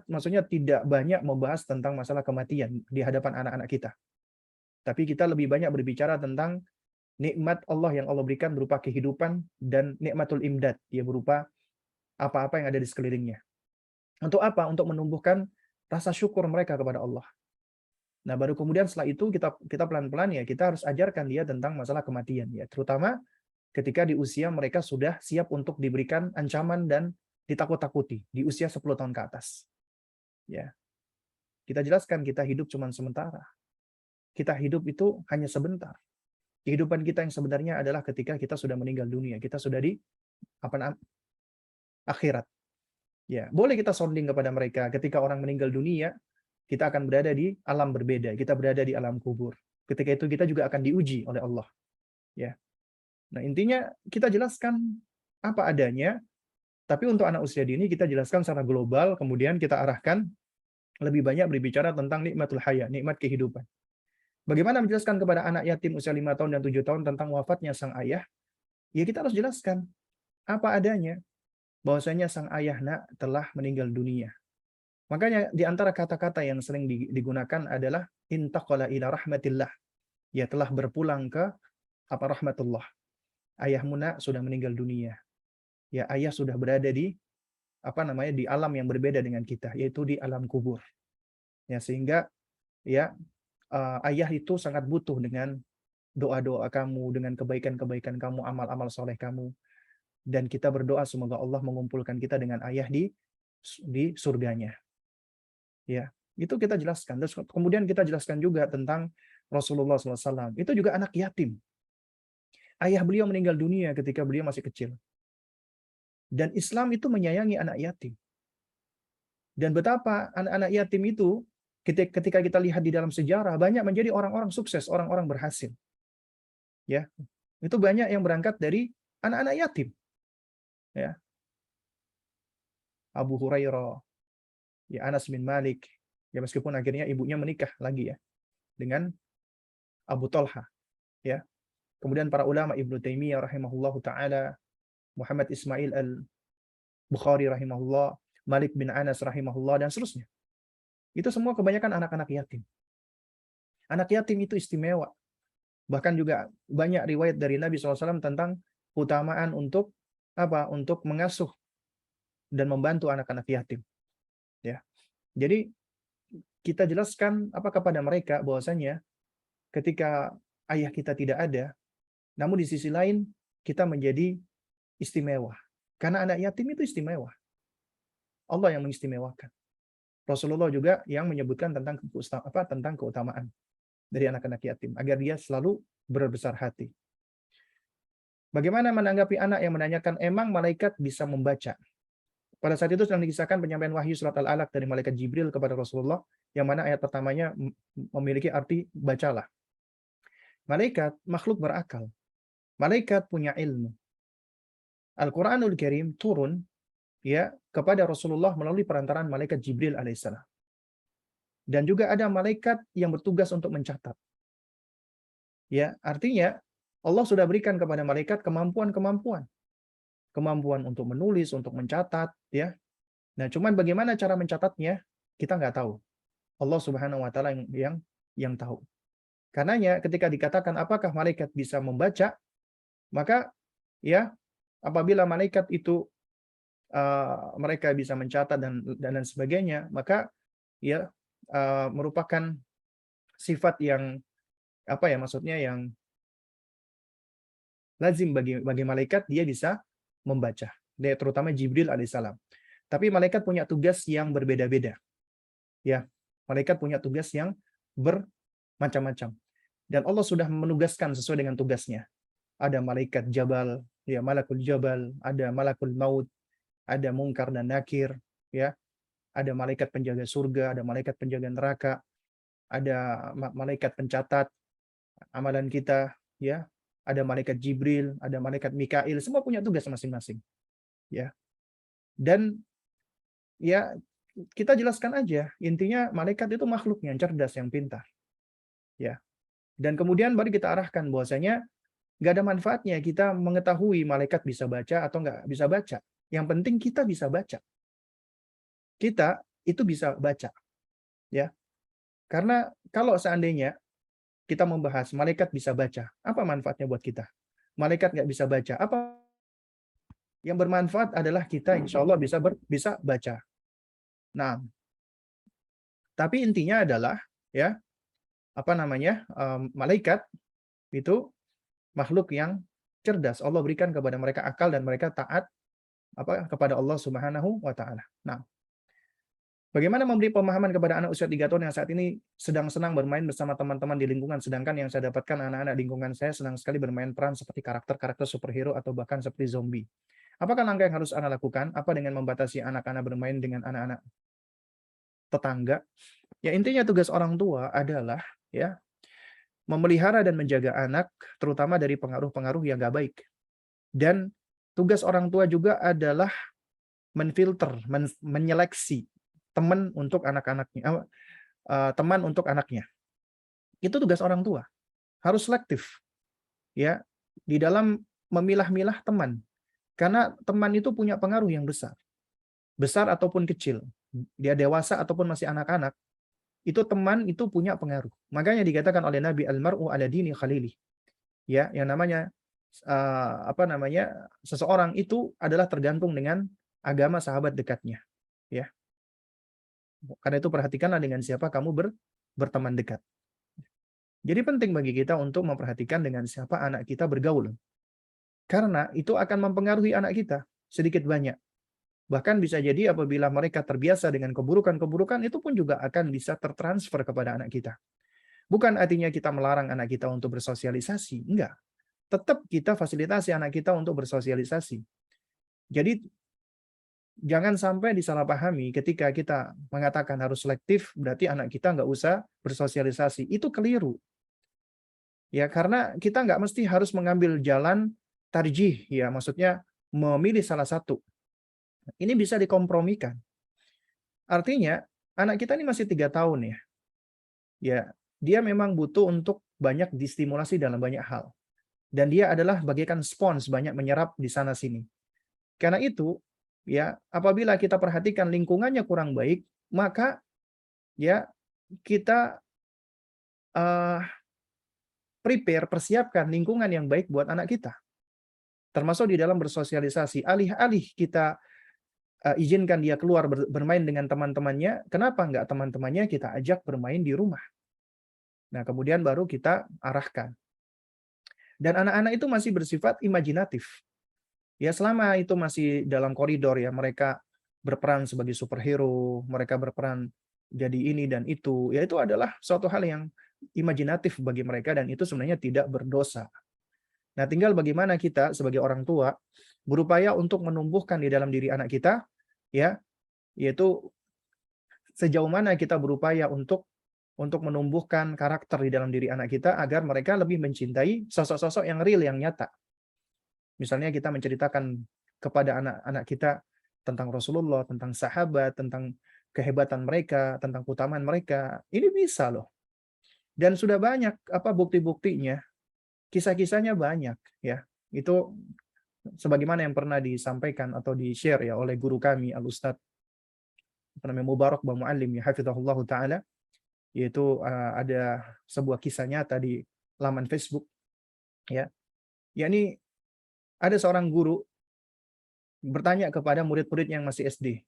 maksudnya tidak banyak membahas tentang masalah kematian di hadapan anak-anak kita. Tapi kita lebih banyak berbicara tentang nikmat Allah yang Allah berikan berupa kehidupan dan nikmatul imdad, ya berupa apa-apa yang ada di sekelilingnya. Untuk apa? Untuk menumbuhkan rasa syukur mereka kepada Allah. Nah, baru kemudian setelah itu kita pelan-pelan ya kita harus ajarkan dia tentang masalah kematian ya, terutama ketika di usia mereka sudah siap untuk diberikan ancaman dan ditakut-takuti di usia 10 tahun ke atas. Ya. Kita jelaskan kita hidup cuma sementara. Kita hidup itu hanya sebentar. Kehidupan kita yang sebenarnya adalah ketika kita sudah meninggal dunia, kita sudah di akhirat. Ya, boleh kita sounding kepada mereka ketika orang meninggal dunia, kita akan berada di alam berbeda, kita berada di alam kubur. Ketika itu kita juga akan diuji oleh Allah. Ya. Nah, intinya kita jelaskan apa adanya, tapi untuk anak usia dini kita jelaskan secara global, kemudian kita arahkan lebih banyak berbicara tentang nikmatul haya, nikmat kehidupan. Bagaimana menjelaskan kepada anak yatim usia 5 tahun dan 7 tahun tentang wafatnya sang ayah? Ya kita harus jelaskan apa adanya, bahwasanya sang ayah nak telah meninggal dunia. Makanya di antara kata-kata yang sering digunakan adalah intaqala ila rahmatillah. Ya telah berpulang ke rahmatullah. Ayahmu nak sudah meninggal dunia. Ya ayah sudah berada di di alam yang berbeda dengan kita, yaitu di alam kubur. Ya sehingga ya ayah itu sangat butuh dengan doa-doa kamu, dengan kebaikan-kebaikan kamu, amal-amal soleh kamu. Dan kita berdoa semoga Allah mengumpulkan kita dengan ayah di surganya. Ya, itu kita jelaskan. Terus kemudian kita jelaskan juga tentang Rasulullah SAW. Itu juga anak yatim. Ayah beliau meninggal dunia ketika beliau masih kecil. Dan Islam itu menyayangi anak yatim. Dan betapa anak-anak yatim itu ketika kita lihat di dalam sejarah banyak menjadi orang-orang sukses, orang-orang berhasil. Ya, itu banyak yang berangkat dari anak-anak yatim. Ya, Abu Hurairah, ya Anas bin Malik, ya meskipun akhirnya ibunya menikah lagi ya dengan Abu Talha, ya. Kemudian para ulama Ibnu Taimiyah rahimahullahu taala, Muhammad Ismail al-Bukhari rahimahullah, Malik bin Anas rahimahullah dan seterusnya. Itu semua kebanyakan anak-anak yatim. Anak yatim itu istimewa. Bahkan juga banyak riwayat dari Nabi SAW tentang keutamaan untuk Untuk mengasuh dan membantu anak-anak yatim. Ya. Jadi kita jelaskan kepada mereka bahwasanya ketika ayah kita tidak ada, namun di sisi lain kita menjadi istimewa. Karena anak yatim itu istimewa. Allah yang mengistimewakan. Rasulullah juga yang menyebutkan tentang keutamaan dari anak-anak yatim agar dia selalu berbesar hati. Bagaimana menanggapi anak yang menanyakan, emang malaikat bisa membaca? Pada saat itu sedang dikisahkan penyampaian wahyu surat Al-Alaq dari malaikat Jibril kepada Rasulullah, yang mana ayat pertamanya memiliki arti bacalah. Malaikat makhluk berakal. Malaikat punya ilmu. Al-Quranul Karim turun ya kepada Rasulullah melalui perantaraan malaikat Jibril alaihissalam. Dan juga ada malaikat yang bertugas untuk mencatat. Ya, artinya Allah sudah berikan kepada malaikat kemampuan-kemampuan, kemampuan untuk menulis, untuk mencatat, ya. Nah, cuman bagaimana cara mencatatnya kita nggak tahu. Allah Subhanahu wa taala yang tahu. Karenanya ketika dikatakan apakah malaikat bisa membaca, maka ya apabila malaikat itu mereka bisa mencatat dan sebagainya, maka ya merupakan sifat yang apa ya maksudnya yang lazim bagi malaikat, dia bisa membaca. Dia terutama Jibril alaihissalam. Tapi malaikat punya tugas yang berbeda-beda. Ya, malaikat punya tugas yang bermacam-macam. Dan Allah sudah menugaskan sesuai dengan tugasnya. Ada malaikat Jabal, ya Malakul Jabal, ada Malakul Maut, ada Mungkar dan Nakir, ya. Ada malaikat penjaga surga, ada malaikat penjaga neraka, ada malaikat pencatat amalan kita, ya. Ada malaikat Jibril, ada malaikat Mikail, semua punya tugas masing-masing. Ya. Dan ya kita jelaskan aja, intinya malaikat itu makhluk yang cerdas, yang pintar. Ya. Dan kemudian baru kita arahkan bahwasanya nggak ada manfaatnya kita mengetahui malaikat bisa baca atau nggak bisa baca. Yang penting kita bisa baca. Kita itu bisa baca. Ya. Karena kalau seandainya kita membahas malaikat bisa baca, apa manfaatnya buat kita? Malaikat nggak bisa baca, apa yang bermanfaat adalah kita insya Allah bisa baca. Nah, tapi intinya adalah ya apa namanya malaikat itu makhluk yang cerdas. Allah berikan kepada mereka akal dan mereka taat kepada Allah Subhanahu wa taala. Nah, bagaimana memberi pemahaman kepada anak usia 3 tahun yang saat ini sedang senang bermain bersama teman-teman di lingkungan, sedangkan yang saya dapatkan anak-anak lingkungan saya senang sekali bermain peran seperti karakter-karakter superhero atau bahkan seperti zombie. Apakah langkah yang harus Anda lakukan? Apa dengan membatasi anak-anak bermain dengan anak-anak tetangga? Ya intinya tugas orang tua adalah ya memelihara dan menjaga anak terutama dari pengaruh-pengaruh yang nggak baik. Dan tugas orang tua juga adalah menfilter, menyeleksi teman untuk anak-anaknya, teman untuk anaknya. Itu tugas orang tua. Harus selektif. Ya, di dalam memilah-milah teman. Karena teman itu punya pengaruh yang besar. Besar ataupun kecil. Dia dewasa ataupun masih anak-anak, itu teman itu punya pengaruh. Makanya dikatakan oleh Nabi almar'u ala dini khalili. Ya, yang namanya seseorang itu adalah tergantung dengan agama sahabat dekatnya. Ya. Karena itu perhatikanlah dengan siapa kamu berteman dekat. Jadi penting bagi kita untuk memperhatikan dengan siapa anak kita bergaul. Karena itu akan mempengaruhi anak kita sedikit banyak. Bahkan bisa jadi apabila mereka terbiasa dengan keburukan-keburukan, itu pun juga akan bisa tertransfer kepada anak kita. Bukan artinya kita melarang anak kita untuk bersosialisasi. Enggak. Tetap kita fasilitasi anak kita untuk bersosialisasi. Jadi jangan sampai disalahpahami ketika kita mengatakan harus selektif, berarti anak kita nggak usah bersosialisasi. Itu keliru. Ya, karena kita nggak mesti harus mengambil jalan tarjih, ya, maksudnya memilih salah satu. Ini bisa dikompromikan. Artinya, anak kita ini masih 3 tahun ya. Ya, dia memang butuh untuk banyak distimulasi dalam banyak hal. Dan dia adalah bagaikan spons, banyak menyerap di sana sini. Karena itu, ya, apabila kita perhatikan lingkungannya kurang baik, maka ya kita persiapkan lingkungan yang baik buat anak kita. Termasuk di dalam bersosialisasi. Alih-alih kita izinkan dia keluar bermain dengan teman-temannya, kenapa enggak teman-temannya kita ajak bermain di rumah? Nah, kemudian baru kita arahkan. Dan anak-anak itu masih bersifat imajinatif. Ya, selama itu masih dalam koridor ya, mereka berperan sebagai superhero, mereka berperan jadi ini dan itu, ya itu adalah suatu hal yang imajinatif bagi mereka dan itu sebenarnya tidak berdosa. Nah, tinggal bagaimana kita sebagai orang tua berupaya untuk menumbuhkan di dalam diri anak kita, ya, yaitu sejauh mana kita berupaya untuk menumbuhkan karakter di dalam diri anak kita agar mereka lebih mencintai sosok-sosok yang real, yang nyata. Misalnya kita menceritakan kepada anak-anak kita tentang Rasulullah, tentang sahabat, tentang kehebatan mereka, tentang keutamaan mereka. Ini bisa loh. Dan sudah banyak bukti-buktinya, kisah-kisahnya banyak ya. Itu sebagaimana yang pernah disampaikan atau di-share ya oleh guru kami Al-Ustaz Mubarak Ba Muallim ya hafizahullah taala, yaitu ada sebuah kisah nyata di laman Facebook ya. Yakni ada seorang guru bertanya kepada murid-murid yang masih SD.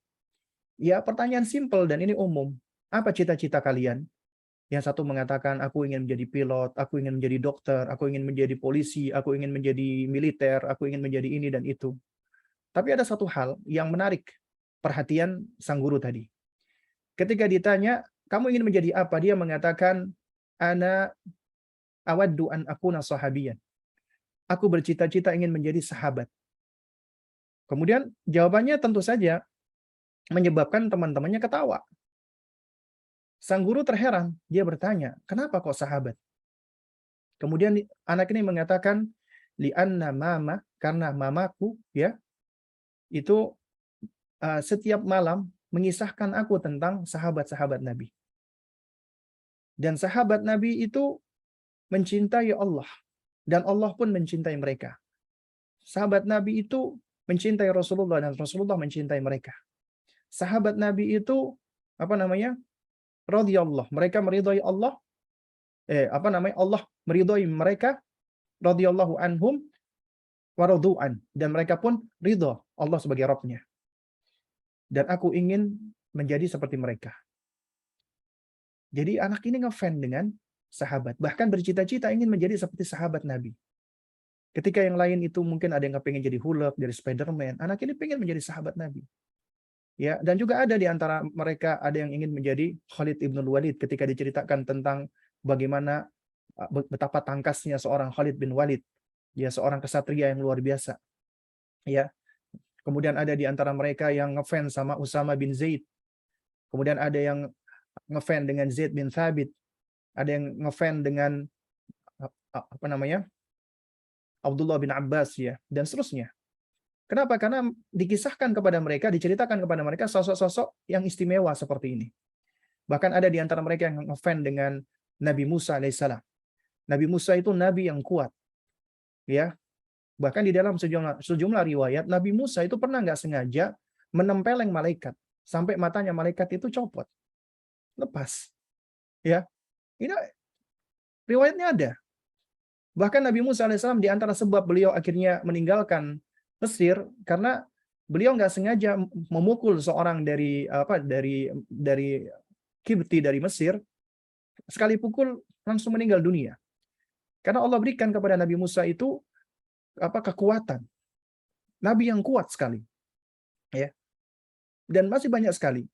Ya, pertanyaan simpel dan ini umum. Apa cita-cita kalian? Yang satu mengatakan, aku ingin menjadi pilot, aku ingin menjadi dokter, aku ingin menjadi polisi, aku ingin menjadi militer, aku ingin menjadi ini dan itu. Tapi ada satu hal yang menarik perhatian sang guru tadi. Ketika ditanya, kamu ingin menjadi apa? Dia mengatakan, ana awaddu an akuna sahabiyan. Aku bercita-cita ingin menjadi sahabat. Kemudian jawabannya tentu saja menyebabkan teman-temannya ketawa. Sang guru terheran, dia bertanya, kenapa kok sahabat? Kemudian anak ini mengatakan, li'anna mama, karena mamaku ya, itu setiap malam mengisahkan aku tentang sahabat-sahabat Nabi. Dan sahabat Nabi itu mencintai Allah. Dan Allah pun mencintai mereka. Sahabat Nabi itu mencintai Rasulullah dan Rasulullah mencintai mereka. Sahabat Nabi itu radhiyallah, mereka meridhai Allah, Allah meridhai mereka, radhiyallahu anhum wa radu'an, dan mereka pun ridha Allah sebagai Rabb-nya. Dan aku ingin menjadi seperti mereka. Jadi anak ini ngefan dengan sahabat, bahkan bercita-cita ingin menjadi seperti sahabat Nabi. Ketika yang lain itu mungkin ada yang pengen jadi Hulk, dari Spider-Man, anak ini pengen menjadi sahabat Nabi. Ya, dan juga ada di antara mereka ada yang ingin menjadi Khalid ibn Walid ketika diceritakan tentang bagaimana betapa tangkasnya seorang Khalid bin Walid, ya seorang kesatria yang luar biasa. Ya. Kemudian ada di antara mereka yang ngefans sama Usama bin Zaid. Kemudian ada yang ngefans dengan Zaid bin Thabit. Ada yang ngefans dengan Abdullah bin Abbas ya, dan seterusnya. Kenapa? Karena dikisahkan kepada mereka, diceritakan kepada mereka sosok-sosok yang istimewa seperti ini. Bahkan ada di antara mereka yang ngefans dengan Nabi Musa alaihissalam. Nabi Musa itu nabi yang kuat. Ya. Bahkan di dalam sejumlah riwayat, Nabi Musa itu pernah nggak sengaja menempeleng malaikat sampai matanya malaikat itu copot, lepas. Ya. Ini riwayatnya ada. Bahkan Nabi Musa alaihissalam di antara sebab beliau akhirnya meninggalkan Mesir karena beliau nggak sengaja memukul seorang dari Kibti dari Mesir, sekali pukul langsung meninggal dunia. Karena Allah berikan kepada Nabi Musa itu kekuatan. Nabi yang kuat sekali. Ya. Dan masih banyak sekali.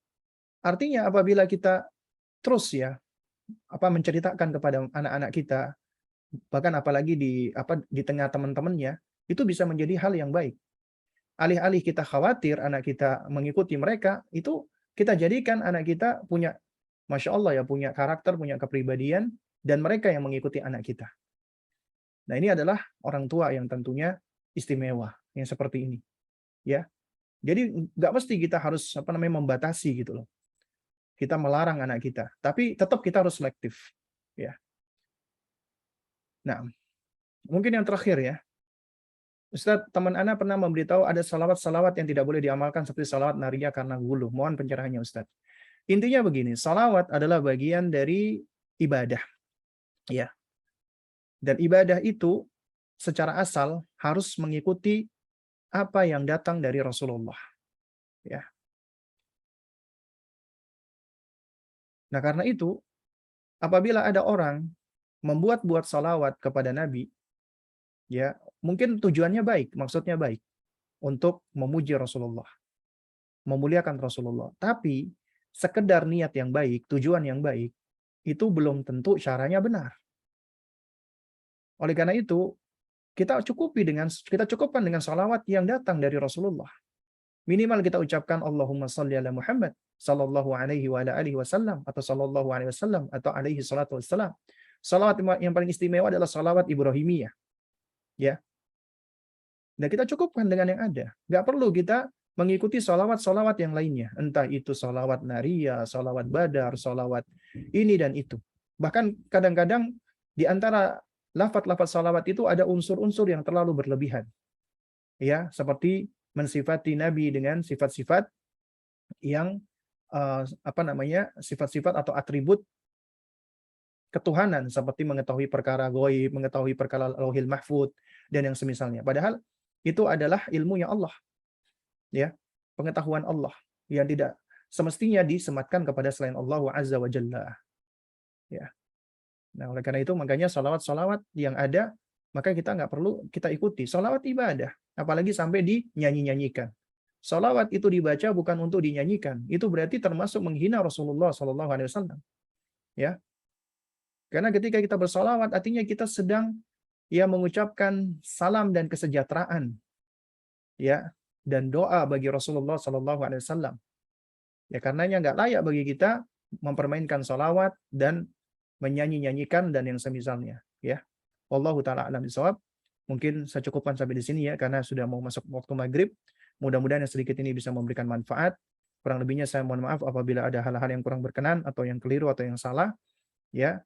Artinya apabila kita terus ya menceritakan kepada anak-anak kita, bahkan apalagi di tengah teman-temannya, itu bisa menjadi hal yang baik. Alih-alih kita khawatir anak kita mengikuti mereka, itu kita jadikan anak kita punya, Masya Allah ya, punya karakter, punya kepribadian, dan mereka yang mengikuti anak kita. Nah, ini adalah orang tua yang tentunya istimewa, yang seperti ini. Ya. Jadi nggak mesti kita harus membatasi gitu loh. Kita melarang anak kita, tapi tetap kita harus selektif. Ya. Nah, mungkin yang terakhir ya. Ustaz, teman Ana pernah memberitahu ada salawat-salawat yang tidak boleh diamalkan seperti salawat naria karena gulu. Mohon pencerahannya Ustaz. Intinya begini, salawat adalah bagian dari ibadah. Ya. Dan ibadah itu secara asal harus mengikuti apa yang datang dari Rasulullah. Ya. Nah, karena itu, apabila ada orang membuat-buat salawat kepada Nabi, ya, mungkin tujuannya baik, maksudnya baik untuk memuji Rasulullah, memuliakan Rasulullah. Tapi sekedar niat yang baik, tujuan yang baik, itu belum tentu caranya benar. Oleh karena itu, kita cukupkan dengan salawat yang datang dari Rasulullah. Minimal kita ucapkan Allahumma shalli ala Muhammad sallallahu alaihi wa ala alihi wasallam atau sallallahu alaihi wasallam atau alaihi salatu wassalam. Salawat yang paling istimewa adalah salawat Ibrahimiyah. Ya. Dan kita cukupkan dengan yang ada. Nggak perlu kita mengikuti salawat-salawat yang lainnya. Entah itu salawat nariyah, salawat badar, salawat ini dan itu. Bahkan kadang-kadang di antara lafaz-lafaz salawat itu ada unsur-unsur yang terlalu berlebihan. Ya, seperti mensifati Nabi dengan sifat-sifat yang sifat-sifat atau atribut ketuhanan seperti mengetahui perkara gaib, mengetahui perkara Lauhil Mahfud dan yang semisalnya. Padahal itu adalah ilmunya Allah, ya. Pengetahuan Allah yang tidak semestinya disematkan kepada selain Allah Azza wa Jalla, ya. Nah, oleh karena itu makanya salawat-salawat yang ada maka kita nggak perlu kita ikuti. Salawat ibadah, apalagi sampai dinyanyi-nyanyikan. Salawat itu dibaca bukan untuk dinyanyikan. Itu berarti termasuk menghina Rasulullah Shallallahu Alaihi Wasallam. Ya, karena ketika kita bersalawat, artinya kita sedang ya mengucapkan salam dan kesejahteraan, ya, dan doa bagi Rasulullah Shallallahu Alaihi Wasallam. Ya, karenanya nggak layak bagi kita mempermainkan salawat dan menyanyi-nyanyikan dan yang semisalnya. Ya, Wallahu taala alam bisawab. Mungkin saya cukupkan sampai di sini ya, karena sudah mau masuk waktu maghrib. Mudah-mudahan yang sedikit ini bisa memberikan manfaat. Kurang lebihnya saya mohon maaf apabila ada hal-hal yang kurang berkenan atau yang keliru atau yang salah. Ya,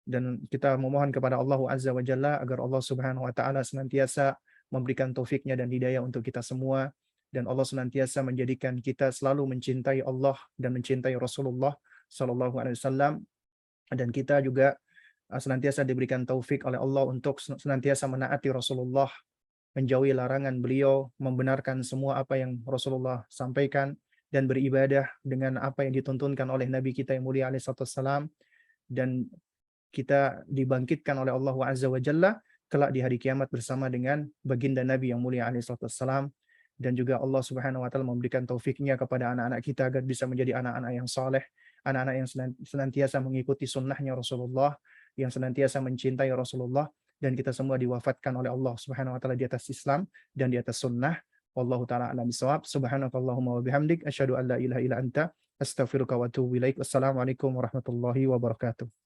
dan kita memohon kepada Allah Azza wa Jalla agar Allah Subhanahu wa taala senantiasa memberikan taufiknya dan hidayah untuk kita semua, dan Allah senantiasa menjadikan kita selalu mencintai Allah dan mencintai Rasulullah sallallahu alaihi wasallam, dan kita juga senantiasa diberikan taufik oleh Allah untuk senantiasa menaati Rasulullah, menjauhi larangan beliau, membenarkan semua apa yang Rasulullah sampaikan dan beribadah dengan apa yang dituntunkan oleh Nabi kita yang mulia alaihi wasallam, dan kita dibangkitkan oleh Allah Azza wa Jalla kelak di hari kiamat bersama dengan baginda Nabi yang mulia alaihi wassalam, dan juga Allah Subhanahu wa taala memberikan taufiknya kepada anak-anak kita agar bisa menjadi anak-anak yang saleh, anak-anak yang senantiasa mengikuti sunnahnya Rasulullah, yang senantiasa mencintai Rasulullah, dan kita semua diwafatkan oleh Allah Subhanahu wa taala di atas Islam dan di atas sunnah. Wallahu taala a'lam bishawab. Subhanakallahumma wa bihamdik asyhadu an la ilaha illa anta astaghfiruka wa atubu ilaik. Wassalamualaikum warahmatullahi wabarakatuh.